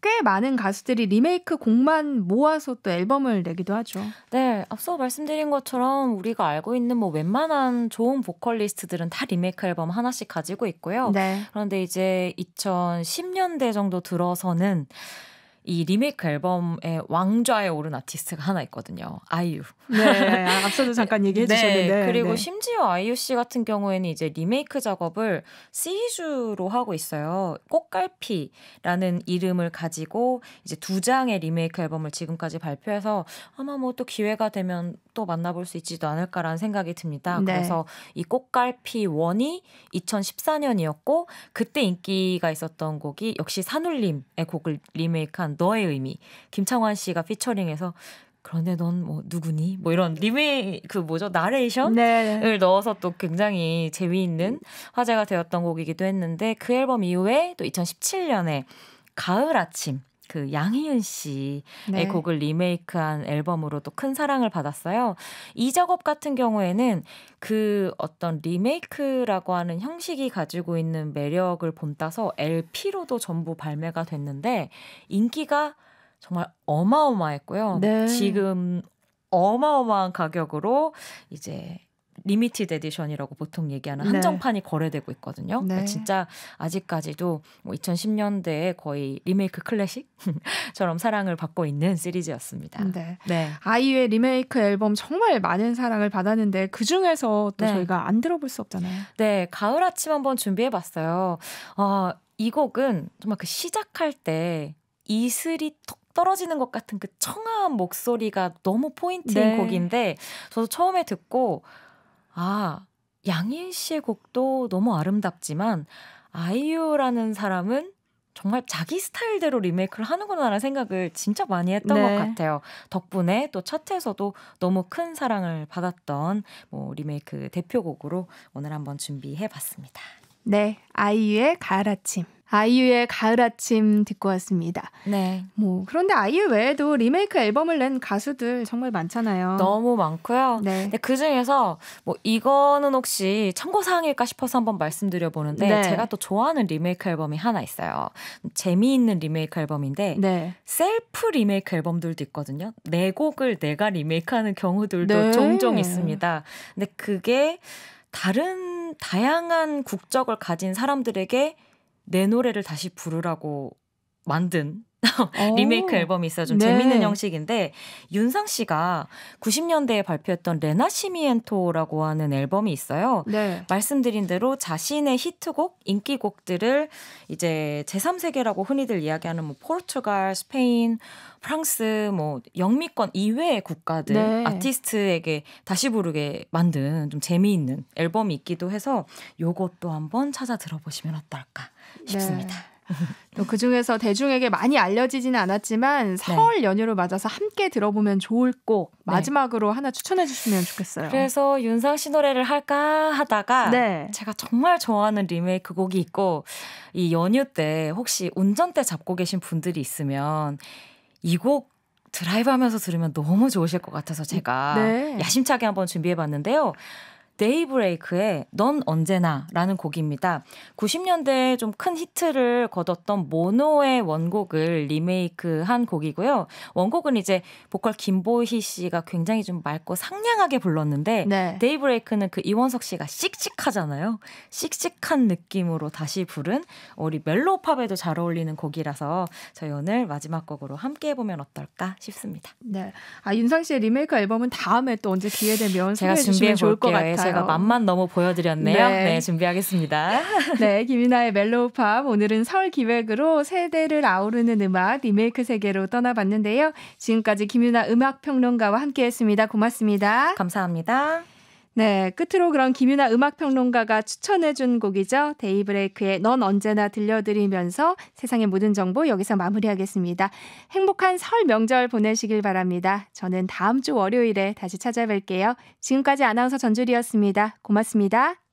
[SPEAKER 2] 꽤 많은 가수들이 리메이크 곡만 모아서 또 앨범을 내기도 하죠.
[SPEAKER 1] 네, 앞서 말씀드린 것처럼 우리가 알고 있는 뭐 웬만한 좋은 보컬리스트들은 다 리메이크 앨범 하나씩 가지고 있고요.
[SPEAKER 2] 네.
[SPEAKER 1] 그런데 이제 2010년대 정도 들어서는 이 리메이크 앨범의 왕좌에 오른 아티스트가 하나 있거든요. 아이유.
[SPEAKER 2] 네, 앞서도 잠깐 얘기해 주셨는데.
[SPEAKER 1] 네, 그리고
[SPEAKER 2] 네.
[SPEAKER 1] 심지어 아이유 씨 같은 경우에는 이제 리메이크 작업을 시리즈로 하고 있어요. 꽃갈피라는 이름을 가지고 이제 2장의 리메이크 앨범을 지금까지 발표해서 아마 뭐 또 기회가 되면 또 만나볼 수 있지도 않을까라는 생각이 듭니다.
[SPEAKER 2] 네.
[SPEAKER 1] 그래서 이 꽃갈피 1이 2014년이었고 그때 인기가 있었던 곡이 역시 산울림의 곡을 리메이크한 너의 의미. 김창완 씨가 피처링해서 그런데 넌 뭐 누구니? 뭐 이런 나레이션을
[SPEAKER 2] 네.
[SPEAKER 1] 넣어서 또 굉장히 재미있는 화제가 되었던 곡이기도 했는데 그 앨범 이후에 또 2017년에 가을 아침 그 양희은 씨의
[SPEAKER 2] 네.
[SPEAKER 1] 곡을 리메이크한 앨범으로 또 큰 사랑을 받았어요. 이 작업 같은 경우에는 그 어떤 리메이크라고 하는 형식이 가지고 있는 매력을 본따서 LP로도 전부 발매가 됐는데 인기가 정말 어마어마했고요.
[SPEAKER 2] 네.
[SPEAKER 1] 지금 어마어마한 가격으로 이제 리미티드 에디션이라고 보통 얘기하는 한정판이 거래되고 있거든요.
[SPEAKER 2] 네.
[SPEAKER 1] 그러니까 진짜 아직까지도 뭐 2010년대에 거의 리메이크 클래식처럼 사랑을 받고 있는 시리즈였습니다.
[SPEAKER 2] 네.
[SPEAKER 1] 네.
[SPEAKER 2] 아이유의 리메이크 앨범 정말 많은 사랑을 받았는데 그중에서 또
[SPEAKER 1] 네.
[SPEAKER 2] 저희가 안 들어볼 수 없잖아요.
[SPEAKER 1] 네, 가을 아침 한번 준비해봤어요. 이 곡은 정말 그 시작할 때 이슬이 톡 떨어지는 것 같은 그 청아한 목소리가 너무 포인트인
[SPEAKER 2] 네.
[SPEAKER 1] 곡인데 저도 처음에 듣고 양희은 씨의 곡도 너무 아름답지만 아이유라는 사람은 정말 자기 스타일대로 리메이크를 하는구나라는 생각을 진짜 많이 했던
[SPEAKER 2] 네.
[SPEAKER 1] 것 같아요. 덕분에 또 차트에서도 너무 큰 사랑을 받았던 리메이크 대표곡으로 오늘 한번 준비해봤습니다.
[SPEAKER 2] 네, 아이유의 가을 아침. 아이유의 가을 아침 듣고 왔습니다.
[SPEAKER 1] 네.
[SPEAKER 2] 그런데 아이유 외에도 리메이크 앨범을 낸 가수들 정말 많잖아요.
[SPEAKER 1] 너무 많고요.
[SPEAKER 2] 네.
[SPEAKER 1] 근데 그중에서 이거는 혹시 참고사항일까 싶어서 한번 말씀드려보는데
[SPEAKER 2] 네.
[SPEAKER 1] 제가 또 좋아하는 리메이크 앨범이 하나 있어요. 재미있는 리메이크 앨범인데
[SPEAKER 2] 네.
[SPEAKER 1] 셀프 리메이크 앨범들도 있거든요. 내 곡을 내가 리메이크하는 경우들도
[SPEAKER 2] 네.
[SPEAKER 1] 종종 있습니다. 근데 그게 다양한 국적을 가진 사람들에게 내 노래를 다시 부르라고 만든 리메이크 앨범이 있어요. 좀
[SPEAKER 2] 네.
[SPEAKER 1] 재미있는 형식인데 윤상 씨가 90년대에 발표했던 레나시미엔토라고 하는 앨범이 있어요.
[SPEAKER 2] 네.
[SPEAKER 1] 말씀드린 대로 자신의 히트곡, 인기곡들을 이제 제3세계라고 흔히들 이야기하는 포르투갈, 스페인, 프랑스, 영미권 이외의 국가들
[SPEAKER 2] 네.
[SPEAKER 1] 아티스트에게 다시 부르게 만든 좀 재미있는 앨범이 있기도 해서 요것도 한번 찾아 들어보시면 어떨까 싶습니다.
[SPEAKER 2] 네. 또 그중에서 대중에게 많이 알려지지는 않았지만 설 연휴를 맞아서 함께 들어보면 좋을 곡 마지막으로 하나 추천해 주시면 좋겠어요.
[SPEAKER 1] 그래서 윤상 씨 노래를 할까 하다가 제가 정말 좋아하는 리메이크 곡이 있고 이 연휴 때 혹시 운전대 잡고 계신 분들이 있으면 이 곡 드라이브 하면서 들으면 너무 좋으실 것 같아서 제가 야심차게 한번 준비해봤는데요. 데이브레이크의 넌 언제나라는 곡입니다. 90년대에 좀 큰 히트를 거뒀던 모노의 원곡을 리메이크한 곡이고요. 원곡은 이제 보컬 김보희 씨가 굉장히 좀 맑고 상냥하게 불렀는데 데이브레이크는 그 이원석 씨가 씩씩하잖아요. 씩씩한 느낌으로 다시 부른 우리 멜로팝에도 잘 어울리는 곡이라서 저희 오늘 마지막 곡으로 함께 해보면 어떨까 싶습니다.
[SPEAKER 2] 네, 윤상 씨의 리메이크 앨범은 다음에 또 언제 기회 되면 소개해 주시면 좋을 것 같아요.
[SPEAKER 1] 제가 맛만 너무 보여드렸네요. 네, 준비하겠습니다.
[SPEAKER 2] 네, 김윤아의 멜로우팝 오늘은 설 기획으로 세대를 아우르는 음악 리메이크 세계로 떠나봤는데요. 지금까지 김윤아 음악평론가와 함께했습니다. 고맙습니다.
[SPEAKER 1] 감사합니다.
[SPEAKER 2] 네, 끝으로 그럼 김윤아 음악평론가가 추천해준 곡이죠. 데이브레이크의 넌 언제나 들려드리면서 세상의 모든 정보 여기서 마무리하겠습니다. 행복한 설 명절 보내시길 바랍니다. 저는 다음 주 월요일에 다시 찾아뵐게요. 지금까지 아나운서 전주리였습니다. 고맙습니다.